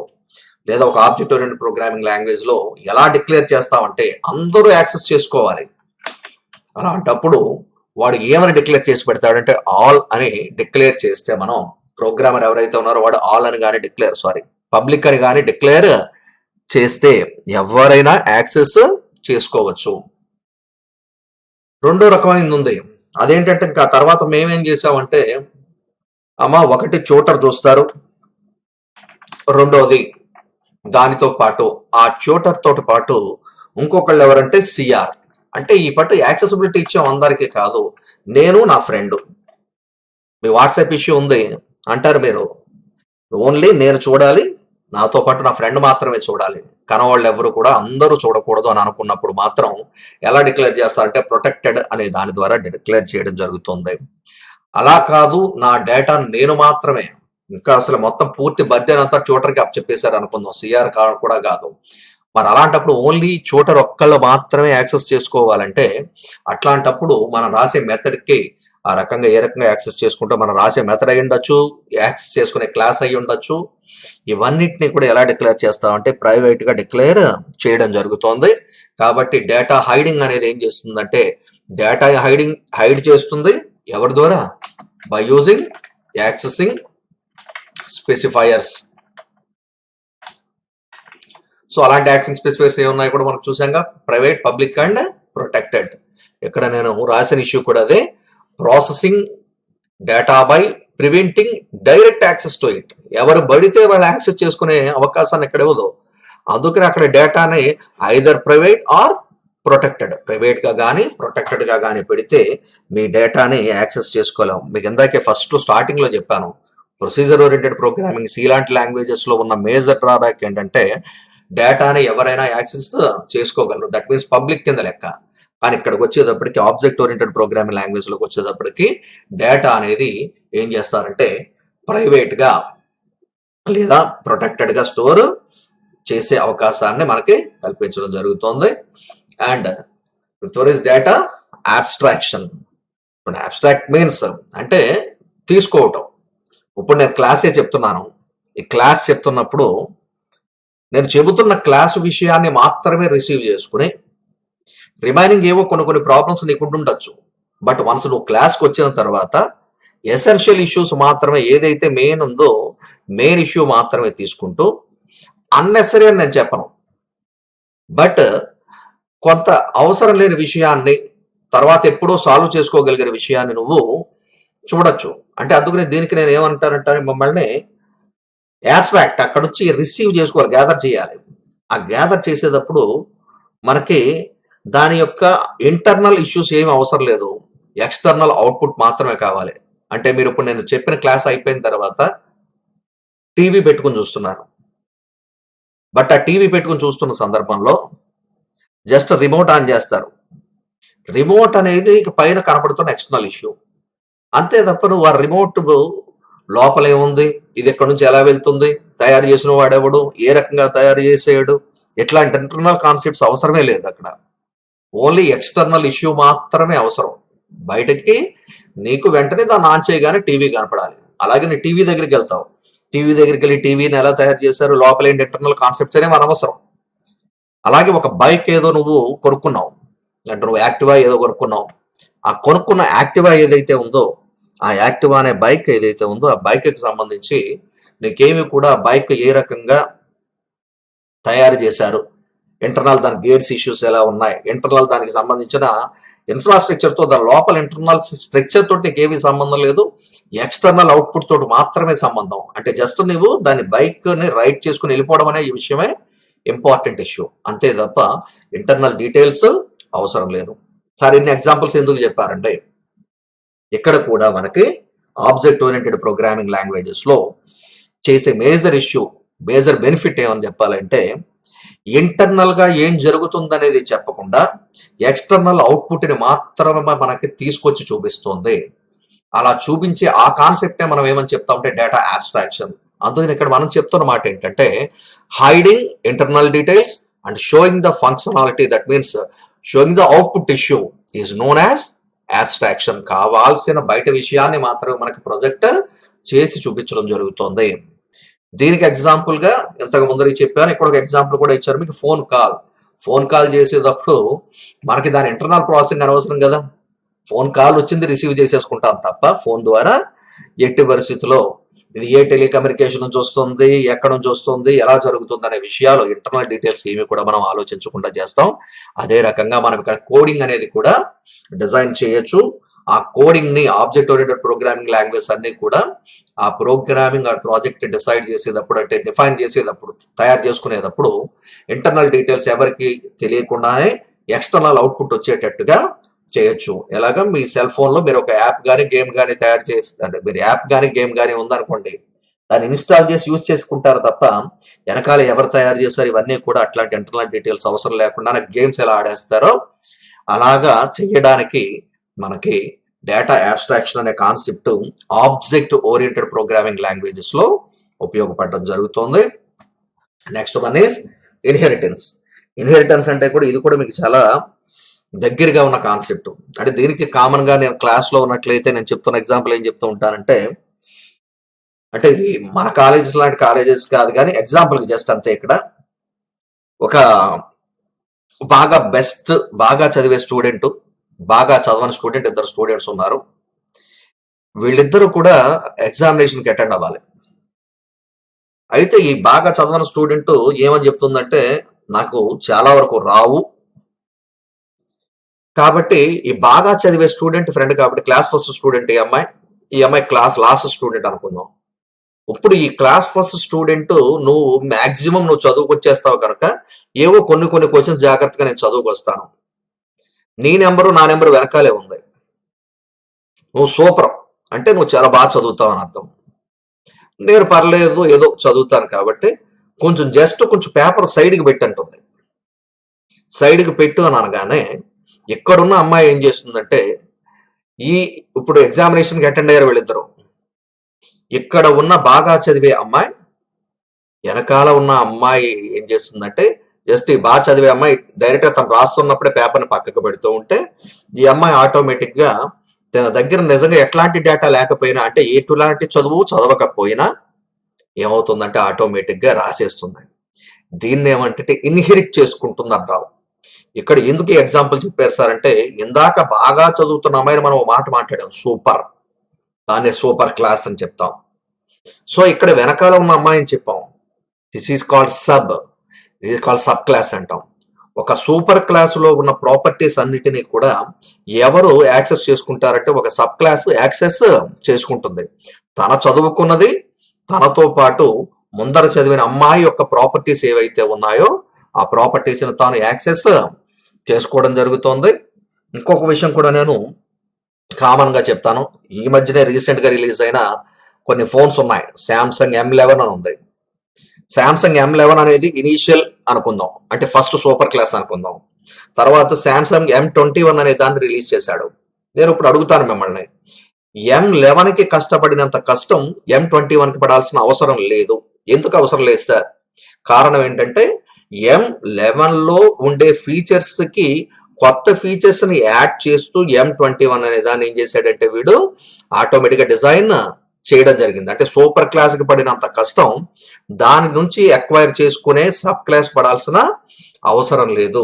లేదా ఒక ఆబ్జెక్ట్ ఓరియంటెడ్ ప్రోగ్రామింగ్ లాంగ్వేజ్ లో ఎలా డిక్లేర్ చేస్తామంటే అందరూ యాక్సెస్ చేసుకోవాలి. అలాంటప్పుడు వాడు ఏమని డిక్లేర్ చేసి పెడతాడంటే ఆల్ అని డిక్లేర్ చేస్తే, మనం ప్రోగ్రామర్ ఎవరైతే ఉన్నారో వాడు ఆల్ అని కానీ పబ్లిక్ అని కానీ డిక్లేర్ చేస్తే ఎవరైనా యాక్సెస్ చేసుకోవచ్చు. రెండో రకమైనది ఉంది. అదేంటంటే ఇంకా తర్వాత మేమేం చేసామంటే, ఒకటి ట్యూటర్ చూస్తారు, రెండోది దానితో పాటు ఆ ట్యూటర్ తోటి పాటు ఇంకొకళ్ళు ఎవరంటే సిఆర్. అంటే ఈ పట్టు యాక్సెసిబిలిటీ ఇచ్చాం అందరికీ కాదు, నేను నా ఫ్రెండ్, మీ వాట్సాప్ ఇష్యూ ఉంది అంటారు మీరు, ఓన్లీ నేను చూడాలి, నాతో పాటు నా ఫ్రెండ్ మాత్రమే చూడాలి, కనవాళ్ళు ఎవరు కూడా అందరూ చూడకూడదు అని అనుకున్నప్పుడు మాత్రం ఎలా డిక్లేర్ చేస్తారంటే ప్రొటెక్టెడ్ అనే దాని ద్వారా డిక్లేర్ చేయడం జరుగుతుంది. అలా కాదు, నా డేటా నేను మాత్రమే, ఇంకా అసలు మొత్తం పూర్తి బర్డెన్ అంతా ట్యూటర్కి అప్పచెప్పేశారు అనుకుందాం, సిఆర్ కూడా కాదు. మరి అలాంటప్పుడు ఓన్లీ ట్యూటర్ ఒక్కళ్ళు మాత్రమే యాక్సెస్ చేసుకోవాలంటే, అట్లాంటప్పుడు మనం రాసే మెథడ్కి ఆ రకంగా ఏ రకంగా యాక్సెస్ చేసుకుంటే మనం రాసే మెథడ్ అయి ఉండొచ్చు, యాక్సెస్ చేసుకునే క్లాస్ అయి ఉండొచ్చు, ఇవన్నిటిని కూడా ఎలా డిక్లేర్ చేస్తామంటే ప్రైవేట్ గా డిక్లేర్ చేయడం జరుగుతోంది. కాబట్టి డేటా హైడింగ్ అనేది ఏం చేస్తుందంటే, డేటా హైడ్ చేస్తుంది ఎవరి ద్వారా? By using accessing specifiers. So అలాంటి యాక్సెసింగ్ స్పెసిఫైయర్స్ ఏమున్నాయి కూడా మనం చూసాంగా, ప్రైవేట్, పబ్లిక్ అండ్ ప్రొటెక్టెడ్. ఇక్కడ నేను రాసిన ఇష్యూ కూడా అదే, processing data by preventing direct access to it. ఎవరు పడితే వాళ్ళు యాక్సెస్ చేసుకునే అవకాశాన్ని ఎక్కడ ఇవ్వదు. అందుకని అక్కడ డేటాని either private or protected, private గా కానీ ప్రొటెక్టెడ్ గా కానీ పెడితే మీ డేటాని యాక్సెస్ చేసుకోలేము. మీకు ఇందాకే ఫస్ట్ స్టార్టింగ్ లో చెప్పాను, ప్రొసీజర్ ఓరియంటెడ్ ప్రోగ్రామింగ్ సి లాంటి లాంగ్వేజెస్ లో ఉన్న మేజర్ డ్రాబ్యాక్ ఏంటంటే, డేటాని ఎవరైనా యాక్సెస్ చేసుకోగలరు, దట్ మీన్స్ పబ్లిక్ కింద లెక్క. కానీ ఇక్కడికి వచ్చేటప్పటికి ఆబ్జెక్ట్ ఓరియంటెడ్ ప్రోగ్రామింగ్ లాంగ్వేజ్ లోకి వచ్చేటప్పటికి డేటా అనేది ఏం చేస్తారంటే ప్రైవేట్ గా లేదా ప్రొటెక్టెడ్ గా స్టోర్ చేసే అవకాశాన్ని మనకి కల్పించడం జరుగుతుంది. And data abstraction. Abstract means అంటే తీసుకోవటం. ఇప్పుడు నేను క్లాసే చెప్తున్నాను, ఈ క్లాస్ చెప్తున్నప్పుడు నేను చెబుతున్న క్లాసు విషయాన్ని మాత్రమే రిసీవ్ చేసుకుని రిమైనింగ్ ఏవో కొన్ని ప్రాబ్లమ్స్ నీకు ఉండొచ్చు. బట్ వన్స్ నువ్వు క్లాస్కి వచ్చిన తర్వాత ఎసెన్షియల్ ఇష్యూస్ మాత్రమే, ఏదైతే మెయిన్ ఉందో మెయిన్ ఇష్యూ మాత్రమే తీసుకుంటూ, అన్నెసరీ అని నేను చెప్పను, బట్ కొంత అవసరం లేని విషయాన్ని తర్వాత ఎప్పుడో సాల్వ్ చేసుకోగలిగిన విషయాన్ని నువ్వు చూడొచ్చు. అంటే అందుకనే దీనికి నేను ఏమంటానంటే, మమ్మల్ని యాబ్స్ట్రాక్ట్ అక్కడ నుంచి రిసీవ్ చేసుకోవాలి, గ్యాదర్ చేయాలి. ఆ గ్యాదర్ చేసేటప్పుడు మనకి దాని యొక్క ఇంటర్నల్ ఇష్యూస్ ఏమి అవసరం లేదు, ఎక్స్టర్నల్ అవుట్పుట్ మాత్రమే కావాలి. అంటే మీరు ఇప్పుడు నేను చెప్పిన క్లాస్ అయిపోయిన తర్వాత టీవీ పెట్టుకుని చూస్తున్నారు, బట్ ఆ టీవీ పెట్టుకుని చూస్తున్న సందర్భంలో జస్ట్ రిమోట్ ఆన్ చేస్తారు. రిమోట్ అనేది పైన కనపడుతున్న ఎక్స్టర్నల్ ఇష్యూ అంతే తప్ప, నువ్వు ఆ రిమోట్ లోపల ఏముంది, ఇది ఎక్కడి నుంచి ఎలా వెళ్తుంది, తయారు చేసిన వాడెవడు, ఏ రకంగా తయారు చేసేయడు, ఇట్లాంటి ఇంటర్నల్ కాన్సెప్ట్స్ అవసరమే లేదు. అక్కడ ఓన్లీ ఎక్స్టర్నల్ ఇష్యూ మాత్రమే అవసరం. బయటకి నీకు వెంటనే దాన్ని ఆన్ చేయగానే టీవీ కనపడాలి. అలాగే నీ టీవీ దగ్గరికి వెళ్తావు, టీవీ దగ్గరికి వెళ్ళి టీవీని ఎలా తయారు చేశారు, లోపల ఏంటి ఇంటర్నల్ కాన్సెప్ట్స్ అనేవి అనవసరం. అలాగే ఒక బైక్ ఏదో నువ్వు కొనుక్కున్నావు, అంటే నువ్వు యాక్టివా ఏదో కొనుక్కున్నావు, ఆ కొనుక్కున్న యాక్టివా ఏదైతే ఉందో, ఆ యాక్టివా అనే బైక్ ఏదైతే ఉందో ఆ బైక్కి సంబంధించి నీకేమి కూడా బైక్ ఏ రకంగా తయారు చేశారు, ఇంటర్నల్ దాని గేర్స్ ఇష్యూస్ ఎలా ఉన్నాయి, ఇంటర్నల్ దానికి సంబంధించిన ఇన్ఫ్రాస్ట్రక్చర్ తో, దాని లోపల ఇంటర్నల్ స్ట్రక్చర్ తోటి నీకు ఏమీ సంబంధం లేదు, ఎక్స్టర్నల్ అవుట్పుట్ తోటి మాత్రమే సంబంధం. అంటే జస్ట్ నువ్వు దాని బైక్ ని రైడ్ చేసుకుని వెళ్ళిపోవడం అనే ఈ విషయమే ఇంపార్టెంట్ ఇష్యూ, అంతే తప్ప ఇంటర్నల్ డీటెయిల్స్ అవసరం లేదు. సార్ ఇన్ని ఎగ్జాంపుల్స్ ఎందుకు చెప్పారంటే, ఇక్కడ కూడా మనకి ఆబ్జెక్ట్ ఓరియంటెడ్ ప్రోగ్రామింగ్ లాంగ్వేజెస్ లో చేసే మేజర్ ఇష్యూ, మేజర్ బెనిఫిట్ ఏమని చెప్పాలంటే, ఇంటర్నల్ గా ఏం జరుగుతుందనేది చెప్పకుండా ఎక్స్టర్నల్ అవుట్పుట్ ని మాత్రమే మనకి తీసుకొచ్చి చూపిస్తుంది. అలా చూపించే ఆ కాన్సెప్టే మనం ఏమని చెప్తామంటే డేటా అబ్స్ట్రాక్షన్. అందుకని ఇక్కడ మనం చెప్తున్న మాట ఏంటంటే hiding internal details and showing the functionality, that means showing the output issue is known as abstraction. కావాల్సిన బయట విషయాన్ని మాత్రమే మనకి ప్రొజెక్ట్ చేసి చూపించడం జరుగుతుంది. దీనికి ఎగ్జాంపుల్ గా ఇంతకు ముందరికి చెప్పాను, ఇక్కడ ఒక ఎగ్జాంపుల్ కూడా ఇచ్చారు మీకు. ఫోన్ కాల్ చేసేటప్పుడు మనకి దాని ఇంటర్నల్ ప్రాసెసింగ్ అనవసరం కదా. ఫోన్ కాల్ వచ్చింది రిసీవ్ చేసేసుకుంటాం తప్ప ఫోన్ ద్వారా ఎట్టి పరిస్థితిలో ఇది ఏ టెలికమ్యూనికేషన్ నుంచి వస్తుంది, ఎక్కడ నుంచి వస్తుంది, ఎలా జరుగుతుంది అనే విషయాలు ఇంటర్నల్ డీటెయిల్స్ ఏమి కూడా మనం ఆలోచించకుండా చేస్తాం. అదే రకంగా మనం ఇక్కడ కోడింగ్ అనేది కూడా డిజైన్ చేయొచ్చు. ఆ కోడింగ్ ని ఆబ్జెక్ట్ ఓరియంటెడ్ ప్రోగ్రామింగ్ లాంగ్వేజ్ అన్ని కూడా ఆ ప్రోగ్రామింగ్ ఆ ప్రాజెక్ట్ డిసైడ్ చేసేటప్పుడు, అంటే డిఫైన్ చేసేటప్పుడు, తయారు చేసుకునేటప్పుడు ఇంటర్నల్ డీటెయిల్స్ ఎవరికి తెలియకుండానే ఎక్స్టర్నల్ అవుట్పుట్ వచ్చేటట్టుగా చేయొచ్చు. ఎలాగా మీ సెల్ ఫోన్ లో మీరు ఒక యాప్ కానీ గేమ్ కానీ తయారు చేసి, అంటే మీరు యాప్ కానీ గేమ్ కానీ ఉందనుకోండి, దాన్ని ఇన్స్టాల్ చేసి యూజ్ చేసుకుంటారు తప్ప వెనకాల ఎవరు తయారు చేశారు ఇవన్నీ కూడా అట్లాంటి ఇంటర్నల్ డీటెయిల్స్ అవసరం లేకుండా గేమ్స్ ఎలా ఆడేస్తారో అలాగా చేయడానికి మనకి డేటా అబ్స్ట్రాక్షన్ అనే concept object oriented programming languages లో ఉపయోగపడడం జరుగుతుంది. Next one is inheritance. Inheritance అంటే కూడా ఇది కూడా మీకు చాలా దగ్గరగా ఉన్న కాన్సెప్ట్. అంటే దీనికి కామన్ గా నేను క్లాస్ లో ఉన్నట్లయితే నేను చెప్తున్న ఎగ్జాంపుల్ ఏం చెప్తూ ఉంటానంటే, అంటే ఇది మన కాలేజెస్ లాంటి కాలేజెస్ కాదు కానీ ఎగ్జాంపుల్ జస్ట్ అంతే. ఇక్కడ ఒక బాగా చదివే స్టూడెంట్, బాగా చదవని స్టూడెంట్, ఇద్దరు స్టూడెంట్స్ ఉన్నారు. వీళ్ళిద్దరూ కూడా ఎగ్జామినేషన్కి అటెండ్ అవ్వాలి. అయితే ఈ బాగా చదవని స్టూడెంట్ ఏమని చెప్తుందంటే నాకు చాలా వరకు రావు, కాబట్టి ఈ బాగా చదివే స్టూడెంట్ ఫ్రెండ్ కాబట్టి క్లాస్ ఫస్ట్ స్టూడెంట్ ఈ అమ్మాయి క్లాస్ లాస్ట్ స్టూడెంట్ అనుకుందాం. ఇప్పుడు ఈ క్లాస్ ఫస్ట్ స్టూడెంట్ నువ్వు మాక్సిమం నువ్వు చదువుకొచ్చేస్తావు కనుక ఏవో కొన్ని క్వశ్చన్స్ జాగ్రత్తగా నేను చదువుకొస్తాను, నీ నెంబరు నా నెంబరు వెనకాలే ఉంది, నువ్వు సూపర్ అంటే నువ్వు చాలా బాగా చదువుతావు అని అర్థం. నేను పర్లేదు ఏదో చదువుతాను కాబట్టి కొంచెం పేపర్ సైడ్కి పెట్టి అంటుంది. సైడ్కి పెట్టు అని అనగానే ఇక్కడున్న అమ్మాయి ఏం చేస్తుందంటే, ఇప్పుడు ఎగ్జామినేషన్కి అటెండ్ అయ్యారు వీళ్ళిద్దరు. ఇక్కడ ఉన్న బాగా చదివే అమ్మాయి వెనకాల ఉన్న అమ్మాయి ఏం చేస్తుందంటే, జస్ట్ ఈ బాగా చదివే అమ్మాయి డైరెక్ట్ గా తను రాస్తున్నప్పుడే పేపర్ని పక్కకు పెడుతూ ఉంటే ఈ అమ్మాయి ఆటోమేటిక్ గా తన దగ్గర నిజంగా ఎట్లాంటి డేటా లేకపోయినా, అంటే ఎట్లాంటి చదువు చదవకపోయినా ఏమవుతుందంటే ఆటోమేటిక్ గా రాసేస్తుంది. దీన్ని ఏమంటే ఇన్హెరిట్ చేసుకుంటుంది అంటారు. ఇక్కడ ఎందుకు ఎగ్జాంపుల్ చెప్పారు సార్ అంటే, ఇందాక బాగా చదువుతున్న అమ్మాయిని మనం మాట మాట్లాడాం సూపర్, దాన్ని సూపర్ క్లాస్ అని చెప్తాం. సో ఇక్కడ వెనకాల ఉన్న అమ్మాయిని చెప్పాం this is called sub class అంటాం. ఒక సూపర్ క్లాస్ లో ఉన్న ప్రాపర్టీస్ అన్నిటినీ కూడా ఎవరు యాక్సెస్ చేసుకుంటారంటే ఒక సబ్ క్లాస్ యాక్సెస్ చేసుకుంటుంది. తన చదువుకున్నది తనతో పాటు ముందర చదివిన అమ్మాయి యొక్క ప్రాపర్టీస్ ఏవైతే ఉన్నాయో ఆ ప్రాపర్టీస్ ని తాను యాక్సెస్ చేసుకోవడం జరుగుతుంది. ఇంకొక విషయం కూడా నేను కామన్ గా చెప్తాను. ఈ మధ్యనే రీసెంట్ గా రిలీజ్ అయిన కొన్ని ఫోన్స్ ఉన్నాయి. శాంసంగ్ M11 అని ఉంది. శాంసంగ్ M11 అనేది ఇనీషియల్ అనుకుందాం, అంటే ఫస్ట్ సూపర్ క్లాస్ అనుకుందాం. తర్వాత శాంసంగ్ M21 అనే దాన్ని రిలీజ్ చేశాడు. నేను ఇప్పుడు అడుగుతాను మిమ్మల్ని, M11 కి కష్టపడినంత కష్టం M21 కి పడాల్సిన అవసరం లేదు. ఎందుకు అవసరం లేదు సార్? కారణం ఏంటంటే M11 లో ఉండే ఫీచర్స్ కి కొత్త ఫీచర్స్ ని యాడ్ చేస్తూ M21 అనే దాన్ని ఏం చేశాడంటే వీడు ఆటోమేటిక్ గా డిజైన్ చేయడం జరిగింది. అంటే సూపర్ క్లాస్ కి పడినంత కష్టం దాని నుంచి అక్వైర్ చేసుకునే సబ్ క్లాస్ పడాల్సిన అవసరం లేదు.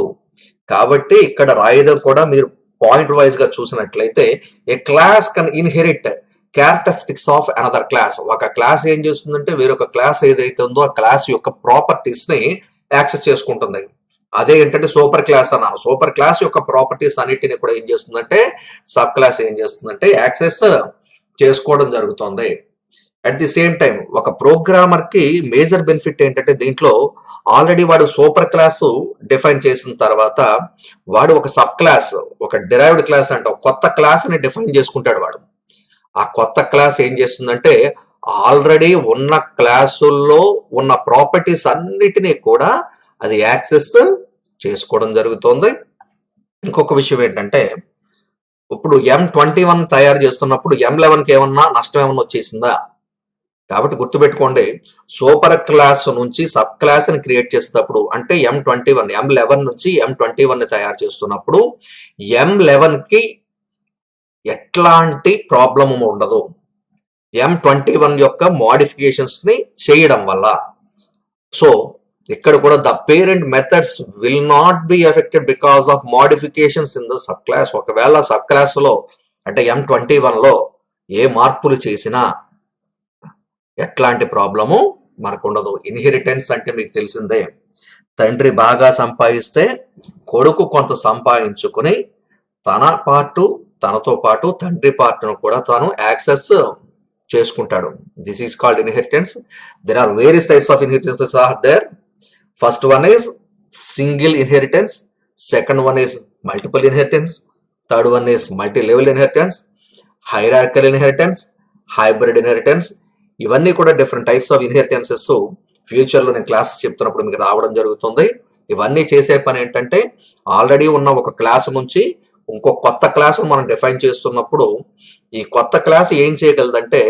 కాబట్టి ఇక్కడ రాయడం కూడా మీరు పాయింట్ వైజ్ గా చూసినట్లయితే a class can inherit characteristics of another class. ఒక క్లాస్ ఏం చేస్తుందంటే వేరొక క్లాస్ ఏదైతే ఉందో ఆ క్లాస్ యొక్క ప్రాపర్టీస్ ని యాక్సెస్ చేసుకుంటుంది. అదే ఏంటంటే సూపర్ క్లాస్ అన్నాను. సూపర్ క్లాస్ యొక్క ప్రాపర్టీస్ అన్నిటిని కూడా ఏం చేస్తుందంటే సబ్ క్లాస్ ఏం చేస్తుందంటే యాక్సెస్ చేసుకోవడం జరుగుతుంది. అట్ ది సేమ్ టైం ఒక ప్రోగ్రామర్ కి మేజర్ బెనిఫిట్ ఏంటంటే దీంట్లో ఆల్రెడీ వాడు సూపర్ క్లాస్ డిఫైన్ చేసిన తర్వాత వాడు ఒక సబ్ క్లాస్, ఒక డిరైవ్డ్ క్లాస్ అంటే ఒక కొత్త క్లాస్ ని డిఫైన్ చేసుకుంటాడు వాడు. ఆ కొత్త క్లాస్ ఏం చేస్తుందంటే ఆల్రెడీ ఉన్న క్లాసుల్లో ఉన్న ప్రాపర్టీస్ అన్నిటినీ కూడా అది యాక్సెస్ చేసుకోవడం జరుగుతుంది. ఇంకొక విషయం ఏంటంటే ఇప్పుడు M21 తయారు చేస్తున్నప్పుడు M11కి ఏమన్నా నష్టం ఏమన్నా వచ్చేసిందా? కాబట్టి గుర్తుపెట్టుకోండి, సూపర్ క్లాస్ నుంచి సబ్ క్లాస్ ని క్రియేట్ చేసేటప్పుడు అంటే M11 నుంచి M21 ని తయారు చేస్తున్నప్పుడు M11కి ఎట్లాంటి ప్రాబ్లం ఉండదు M21 యొక్క మోడిఫికేషన్స్ ని చేయడం వల్ల. సో ఇక్కడ కూడా the parent methods will not be affected because of modifications in the sub class. ఒకవేళ సబ్ క్లాస్ లో అంటే M21 లో ఏ మార్పులు చేసినా ఎట్లాంటి ప్రాబ్లము మనకు ఉండదు. ఇన్హెరిటెన్స్ అంటే మీకు తెలిసిందే, తండ్రి బాగా సంపాదిస్తే కొడుకు కొంత సంపాదించుకుని తన పార్టు తనతో పాటు తండ్రి పార్ట్ను కూడా తాను యాక్సెస్ చేసుకుంటాడు. This is called inheritance. There are various types of inheritances are there. First one is single inheritance, second one is multiple inheritance, third one is multi level inheritance, hierarchical inheritance, hybrid inheritance. ఇవన్నీ కూడా different types of inheritances future లో నేను class చెప్తున్నప్పుడు మీకు రావడం జరుగుతుంది. ఇవన్నీ చేసే పని ఏంటంటే ఆల్రెడీ ఉన్న ఒక క్లాస్ నుంచి ఇంకో కొత్త క్లాస్ మనం డిఫైన్ చేస్తున్నప్పుడు ఈ కొత్త క్లాస్ ఏం చేయగలదంటే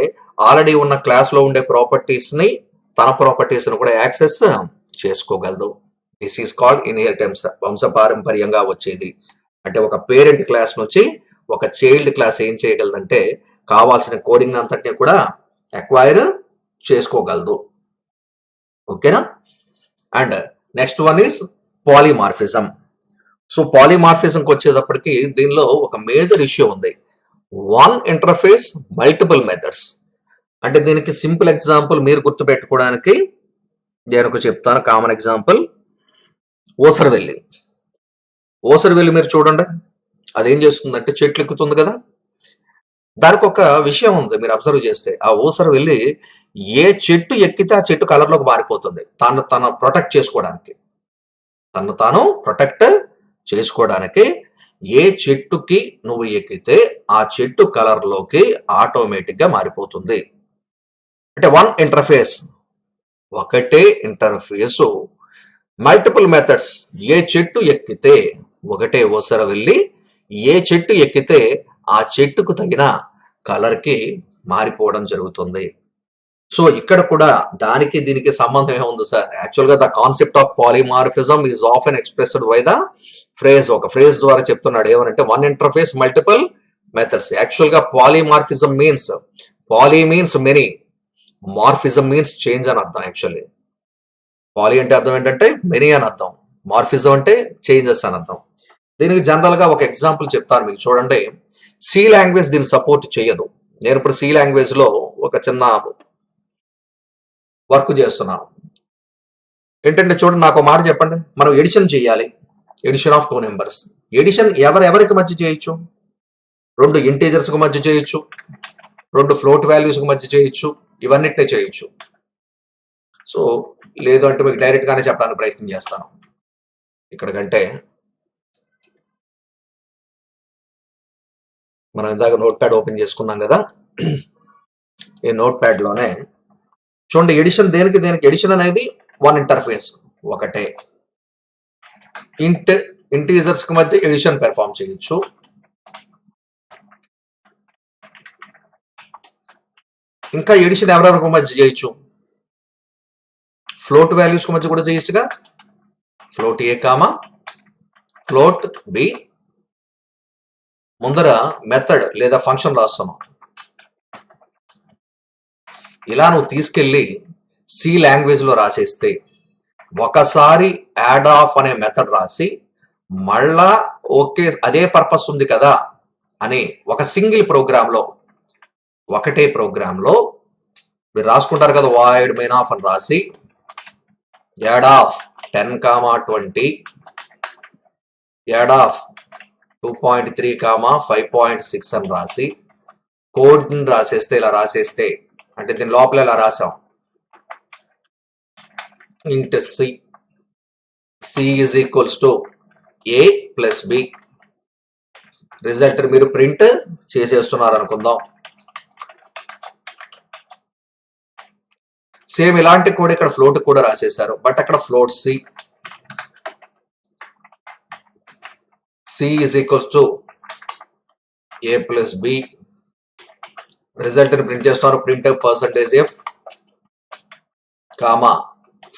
ఆల్రెడీ ఉన్న క్లాస్ లో ఉండే ప్రాపర్టీస్ ని తన ప్రాపర్టీస్ ని కూడా యాక్సెస్ చేసుకోగలదు. This is called inheritance. వంశపారంపర్యంగా వచ్చేది అంటే ఒక పేరెంట్ క్లాస్ నుంచి ఒక చైల్డ్ క్లాస్ ఏం చేయగలదంటే కావాల్సిన కోడింగ్ అంతటిని కూడా అక్వైర్ చేసుకోగలదు. ఓకేనా? And next one is polymorphism. So పాలిమార్ఫిజంకి వచ్చేటప్పటికి దీనిలో ఒక మేజర్ ఇష్యూ ఉంది. One interface multiple methods. అంటే దీనికి సింపుల్ ఎగ్జాంపుల్ మీరు గుర్తుపెట్టుకోవడానికి నేను చెప్తాను. Common example ఓసరవెల్లి. ఓసరవెల్లి మీరు చూడండి, అదేం చేస్తుందంటే చెట్లు ఎక్కుతుంది కదా, దానికి ఒక విషయం ఉంది మీరు అబ్జర్వ్ చేస్తే. ఆ ఓసరవెల్లి ఏ చెట్టు ఎక్కితే ఆ చెట్టు కలర్లోకి మారిపోతుంది తను ప్రొటెక్ట్ చేసుకోవడానికి. తను తాను ప్రొటెక్ట్ చేసుకోవడానికి ఏ చెట్టుకి నువ్వు ఎక్కితే ఆ చెట్టు కలర్లోకి ఆటోమేటిక్ గా మారిపోతుంది. అంటే వన్ ఇంటర్ఫేస్, ఒకటే ఇంటర్ఫేస్, మల్టిపుల్ మెథడ్స్. ఏ చెట్టు ఎక్కితే ఒకటే ఓసరవెల్లి ఏ చెట్టు ఎక్కితే ఆ చెట్టుకు తగిన కలర్ కి మారిపోవడం జరుగుతుంది. సో ఇక్కడ కూడా దానికి దీనికి సంబంధం ఏముంది సార్? యాక్చువల్ గా the concept of polymorphism is often expressed by the phrase. ఒక ఫ్రేజ్ ద్వారా చెప్తున్నాడు ఏమనంటే one interface multiple methods. Actual గా polymorphism means, poly means many, morphism means change అని అర్థం. యాక్చువల్లీ పాలీ అంటే అర్థం ఏంటంటే మెనీ అని అర్థం, మార్ఫిజం అంటే చేంజెస్ అని అర్థం. దీనికి జనరల్ గా ఒక ఎగ్జాంపుల్ చెప్తాను మీకు చూడండి. సి లాంగ్వేజ్ దీన్ని సపోర్ట్ చేయదు. నేను ఇప్పుడు సి లాంగ్వేజ్ లో ఒక చిన్న వర్క్ చేస్తున్నాను. ఏంటంటే చూడండి, నాకు మాట చెప్పండి, మనం ఎడిషన్ చేయాలి. Edition of 2 numbers. ఎడిషన్ ఎవరెవరికి మధ్య చేయొచ్చు? 2 ఇంటీజర్స్ కు మధ్య చేయొచ్చు, 2 ఫ్లోట్ వాల్యూస్ కు మధ్య చేయొచ్చు, ఇవన్నిటినే చేయొచ్చు. సో లేదు అంటే మీకు డైరెక్ట్ గానే చెప్పడానికి ప్రయత్నం చేస్తాను. ఇక్కడ కంటే మనం ఇందాక నోట్ ప్యాడ్ ఓపెన్ చేసుకున్నాం కదా, ఈ నోట్ ప్యాడ్ లోనే చూడండి ఎడిషన్ దేనికి ఎడిషన్ అనేది వన్ ఇంటర్ఫేస్, ఒకటే. ఇంటీజర్స్ కి మధ్య ఎడిషన్ పెర్ఫామ్ చేయొచ్చు. ఇంకా ఎడిషన్ ఎవరెవరికి మధ్య చేయొచ్చు? ఫ్లోట్ వాల్యూస్ కు మధ్య కూడా చేయొచ్చుగా. ఫ్లోట్ ఏ కామా ఫ్లోట్ బి. ముందర మెథడ్ లేదా ఫంక్షన్ రాస్తున్నాం. ఇలా నువ్వు తీసుకెళ్లి సి లాంగ్వేజ్ లో రాసేస్తే ఒకసారి యాడ్ ఆఫ్ అనే మెథడ్ రాసి మళ్ళా ఓకే అదే పర్పస్ ఉంది కదా అని ఒక సింగిల్ ప్రోగ్రామ్ లో, ఒకటే ప్రోగ్రామ్ లో మీరు రాసుకుంటారు కదా, వాయిడ్ మెయిన్ ఆఫ్ అని రాసి యాడ్ ఆఫ్ 10, 20, యాడ్ ఆఫ్ 2.3, 5.6 అని రాసి కోడ్ రాసేస్తే, ఇలా రాసేస్తే అంటే దీని లోపల ఇలా రాసాం int C is equals to A plus B. Result మీరు ప్రింట్ చేసేస్తున్నారు అనుకుందాం. సేమ్ ఇలాంటి కోడ్ ఇక్కడ ఫ్లోట్ కూడా రాసేశారు, బట్ అక్కడ float C C is equals to A plus B. Result ని ప్రింట్ చేస్తున్నారు, print percentage F comma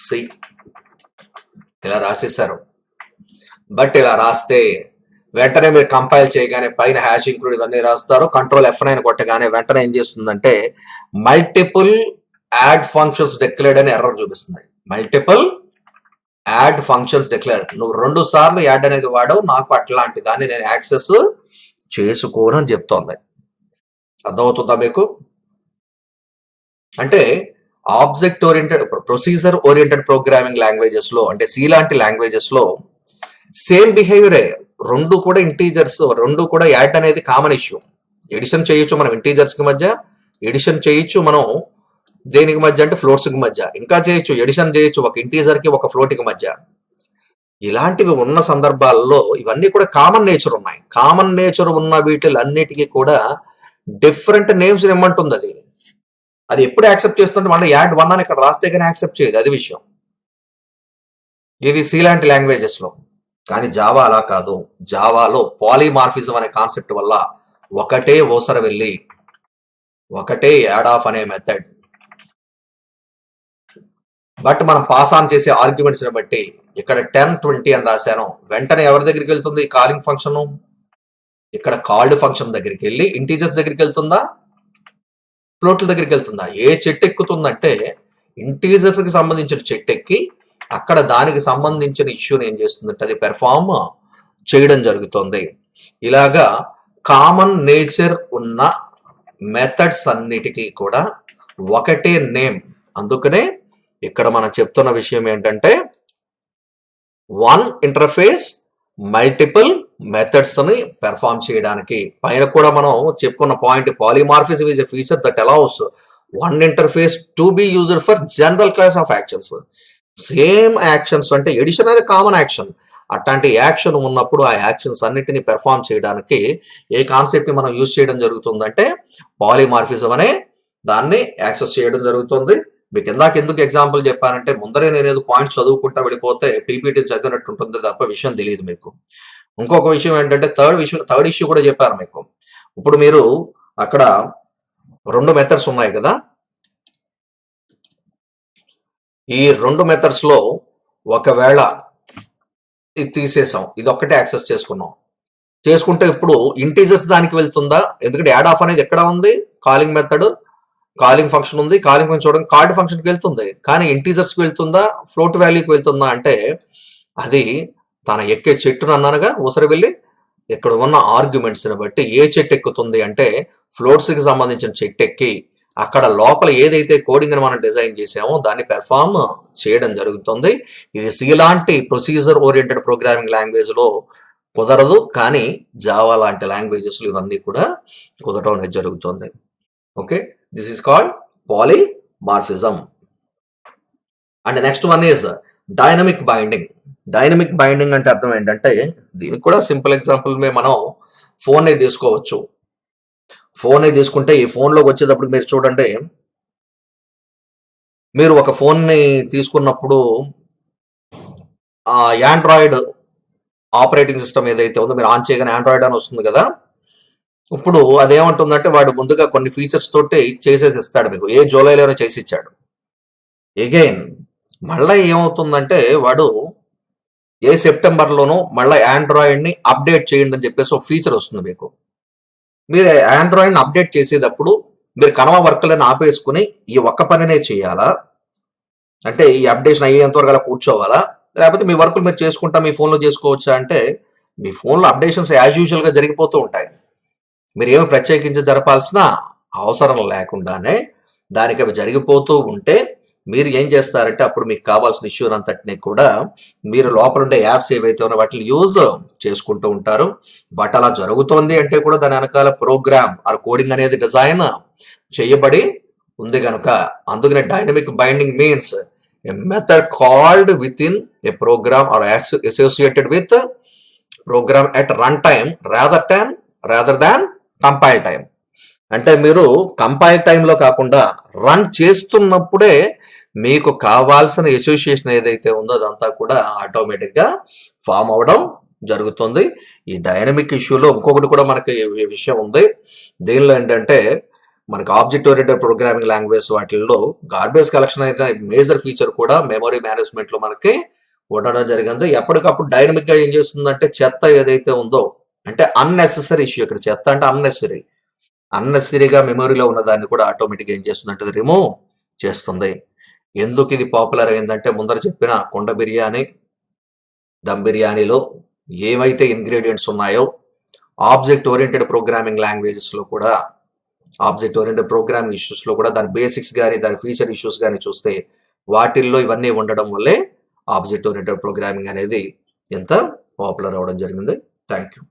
C ఇలా రాసేసారు. బట్ ఇలా రాస్తే వెంటనే మీరు కంపైల్ చేయగానే పైన హ్యాష్ ఇంక్లూడ్ ఇవన్నీ రాస్తారు, కంట్రోల్ F9 కొట్టగానే వెంటనే ఏం చేస్తుందంటే మల్టిపుల్ యాడ్ ఫంక్షన్స్ డిక్లేర్డ్ అని ఎర్రర్ చూపిస్తుంది. మల్టిపుల్ యాడ్ ఫంక్షన్స్ డిక్లేర్డ్, నువ్వు 2 సార్లు యాడ్ అనేది వాడవు, నాకు అట్లాంటి దాన్ని నేను యాక్సెస్ చేసుకోను అని చెప్తోంది. అర్థమవుతుందా మీకు? అంటే object oriented, procedure oriented programming languages లో, అంటే సి లాంటి లాంగ్వేజెస్ లో సేమ్ బిహేవియరే. 2 కూడా ఇంటీజర్స్, 2 కూడా యాడ్ అనేది కామన్ ఇష్యూ. ఎడిషన్ చేయొచ్చు మనం ఇంటీజర్స్ కి మధ్య, ఎడిషన్ చేయొచ్చు మనం దేనికి మధ్య అంటే ఫ్లోట్స్ కి మధ్య, ఇంకా చేయొచ్చు ఎడిషన్ చేయొచ్చు ఒక ఇంటీజర్ కి ఒక ఫ్లోట్ కి మధ్య. ఇలాంటివి ఉన్న సందర్భాల్లో ఇవన్నీ కూడా కామన్ నేచర్ ఉన్నాయి. కామన్ నేచర్ ఉన్న వీటిలన్నిటికీ కూడా డిఫరెంట్ నేమ్స్ ఇమ్మంటుంది. అది ఎప్పుడు యాక్సెప్ట్ చేస్తుంటే మళ్ళీ యాడ్ 1 అని ఇక్కడ రాస్తే కానీ యాక్సెప్ట్ చేయదు, అది విషయం. ఇది సి లాంటి లాంగ్వేజెస్ లో. కానీ జావా అలా కాదు. జావాలో పాలిమార్ఫిజం అనే కాన్సెప్ట్ వల్ల ఒకటే ఓసర వెళ్ళి ఒకటే యాడ్ ఆఫ్ అనే మెథడ్, బట్ మనం పాస్ ఆన్ చేసే ఆర్గ్యుమెంట్స్ ని బట్టి ఇక్కడ 10, 20 అని రాశాను, వెంటనే ఎవరి దగ్గరికి వెళ్తుంది కాలింగ్ ఫంక్షన్? ఇక్కడ కాల్డ్ ఫంక్షన్ దగ్గరికి వెళ్ళి ఇంటీజర్స్ దగ్గరికి వెళ్తుందా, ఫ్లోట్ల దగ్గరికి వెళ్తుందా? ఏ చెట్టు ఎక్కుతుందంటే ఇంటీజర్స్ కి సంబంధించిన చెట్టు ఎక్కి అక్కడ దానికి సంబంధించిన ఇష్యూని ఏం చేస్తుందంటే అది పెర్ఫార్మ్ చేయడం జరుగుతుంది. ఇలాగా కామన్ నేచర్ ఉన్న మెథడ్స్ అన్నిటికీ కూడా ఒకటే నేమ్. అందుకనే ఇక్కడ మనం చెప్తున్న విషయం ఏంటంటే వన్ ఇంటర్ఫేస్ మల్టిపుల్ మెథడ్స్ ని పెర్ఫార్మ్ చేయడానికి. పైన కూడా మనం చెప్పుకున్న point, polymorphism is a feature that allows one interface to be used for general class of actions. Same actions అంటే ఎడిషన్ అనేది కామన్ యాక్షన్, అట్లాంటి యాక్షన్ ఉన్నప్పుడు ఆ యాక్షన్స్ అన్నిటిని పెర్ఫార్మ్ చేయడానికి ఏ కాన్సెప్ట్ ని మనం యూజ్ చేయడం జరుగుతుందంటే పాలిమార్ఫిజం అనే దాన్ని యాక్సెస్ చేయడం జరుగుతుంది. మీకు ఇందాక ఎందుకు ఎగ్జాంపుల్ చెప్పానంటే ముందరే నేను ఏదో పాయింట్స్ చదువుకుంటా వెళ్ళిపోతే పీపీటీ చదివినట్టు ఉంటుంది తప్ప విషయం తెలియదు మీకు. ఇంకొక విషయం ఏంటంటే థర్డ్ ఇష్యూ కూడా చెప్పాను మీకు. ఇప్పుడు మీరు అక్కడ 2 మెథడ్స్ ఉన్నాయి కదా, ఈ 2 మెథడ్స్ లో ఒకవేళ ఇది తీసేసాం, ఇది ఒక్కటే యాక్సెస్ చేసుకుంటే ఇప్పుడు ఇంటీజర్స్ దానికి వెళ్తుందా? ఎందుకంటే యాడ్ ఆఫ్ అనేది ఎక్కడ ఉంది, కాలింగ్ మెథడ్, కాలింగ్ ఫంక్షన్ ఉంది, కాలింగ్ ఫంక్షన్ చూడండి కార్డ్ ఫంక్షన్కి వెళ్తుంది. కానీ ఇంటీజర్స్కి వెళ్తుందా, ఫ్లోట్ వాల్యూకి వెళ్తుందా అంటే అది తన ఎక్కే చెట్టును అన్నానుగా ఊసరి వెళ్ళి ఇక్కడ ఉన్న ఆర్గ్యుమెంట్స్ ని బట్టి ఏ చెట్టు ఎక్కుతుంది అంటే ఫ్లోట్స్ కి సంబంధించిన చెట్టు ఎక్కి అక్కడ లోపల ఏదైతే కోడింగ్ ని మనం డిజైన్ చేసామో దాన్ని పెర్ఫార్మ్ చేయడం జరుగుతుంది. ఇది సి లాంటి ప్రొసీజర్ ఓరియంటెడ్ ప్రోగ్రామింగ్ లాంగ్వేజ్ లో కుదరదు, కానీ జావా లాంటి లాంగ్వేజెస్ లో ఇవన్నీ కూడా కుదరడం అనేది జరుగుతుంది. Okay, this is called polymorphism. And next one is dynamic binding. Dynamic binding అంటే అర్థం ఏంటంటే దీనికి కూడా సింపుల్ ఎగ్జాంపుల్ మనం ఫోన్ ని తీసుకోవచ్చు. ఫోన్ ని తీసుకుంటే ఈ ఫోన్ లోకి వచ్చేటప్పుడు మీరు చూడండి, మీరు ఒక ఫోన్ ని తీసుకున్నప్పుడు ఆండ్రాయిడ్ ఆపరేటింగ్ సిస్టమ్ ఏదైతే ఉందో మీరు ఆన్ చేయగానే ఆండ్రాయిడ్ అని వస్తుంది కదా. ఇప్పుడు అదేమంటుందంటే వాడు ముందుగా కొన్ని ఫీచర్స్ తోటి చేసేసి ఇస్తాడు మీకు, ఏ జూలైలోనే చేసి ఇచ్చాడు. ఎగైన్ మళ్ళీ ఏమవుతుందంటే వాడు ఏ సెప్టెంబర్లోనూ మళ్ళీ ఆండ్రాయిడ్ ని అప్డేట్ చేయండి అని చెప్పేసి ఒక ఫీచర్ వస్తుంది మీకు. మీరు ఆండ్రాయిడ్ ని అప్డేట్ చేసేటప్పుడు మీరు కనవ వర్క్లను ఆపేసుకుని ఈ ఒక్క పనినే చేయాలా, అంటే ఈ అప్డేషన్ అయ్యేంత వరకు అలా కూర్చోవాలా, లేకపోతే మీ వర్కులు మీరు చేసుకుంటా మీ ఫోన్లో చేసుకోవచ్చా అంటే మీ ఫోన్లో అప్డేషన్స్ యాజ్ యూజువల్ గా జరిగిపోతూ ఉంటాయి. మీరు ఏమి ప్రత్యేకించి జరపాల్సిన అవసరం లేకుండానే దానికి అవి జరిగిపోతూ ఉంటే మీరు ఏం చేస్తారంటే అప్పుడు మీకు కావాల్సిన ఇష్యూ అంతటినీ కూడా మీరు లోపల ఉండే యాప్స్ ఏవైతే ఉన్నాయో వాటిని యూజ్ చేసుకుంటూ ఉంటారు. బట్ అలా జరుగుతోంది అంటే కూడా దాని వెనకాల ప్రోగ్రామ్ ఆర్ కోడింగ్ అనేది డిజైన్ చేయబడి ఉంది కనుక అందుకనే dynamic binding means a method called within a program or associated with a program at runtime rather than compile time. అంటే మీరు కంపైల్ టైంలో కాకుండా రన్ చేస్తున్నప్పుడే మీకు కావాల్సిన అసోసియేషన్ ఏదైతే ఉందో అదంతా కూడా ఆటోమేటిక్ గా ఫామ్ అవడం జరుగుతుంది. ఈ డైనమిక్ ఇష్యూలో ఇంకొకటి కూడా మనకి ఈ విషయం ఉంది. దీనిలో ఏంటంటే మనకి ఆబ్జెక్ట్ ఓరియంటెడ్ ప్రోగ్రామింగ్ లాంగ్వేజ్ వాటిల్లో గార్బేజ్ కలెక్షన్ అయిన మేజర్ ఫీచర్ కూడా మెమరీ మేనేజ్మెంట్ లో మనకి ఉండడం జరిగింది. ఎప్పటికప్పుడు డైనమిక్ గా ఏం చేస్తుందంటే చెత్త ఏదైతే ఉందో, అంటే అన్నెసెసరీ ఇష్యూ, ఇక్కడ చెత్త అంటే అన్నెసరీగా మెమరీలో ఉన్న దాన్ని కూడా ఆటోమేటిక్గా ఏం చేస్తుందంటే అది రిమూవ్ చేస్తుంది. ఎందుకు ఇది పాపులర్ అయిందంటే ముందర చెప్పిన కుండ బిర్యానీ, దమ్ బిర్యానీలో ఏవైతే ఇంగ్రీడియంట్స్ ఉన్నాయో ఆబ్జెక్ట్ ఓరియంటెడ్ ప్రోగ్రామింగ్ లాంగ్వేజెస్ లో కూడా, ఆబ్జెక్ట్ ఓరియంటెడ్ ప్రోగ్రామింగ్ ఇష్యూస్ లో కూడా దాని బేసిక్స్ కానీ దాని ఫీచర్ ఇష్యూస్ కానీ చూస్తే వాటిల్లో ఇవన్నీ ఉండడం వల్లే ఆబ్జెక్ట్ ఓరియంటెడ్ ప్రోగ్రామింగ్ అనేది ఎంత పాపులర్ అవడం జరిగింది. Thank you.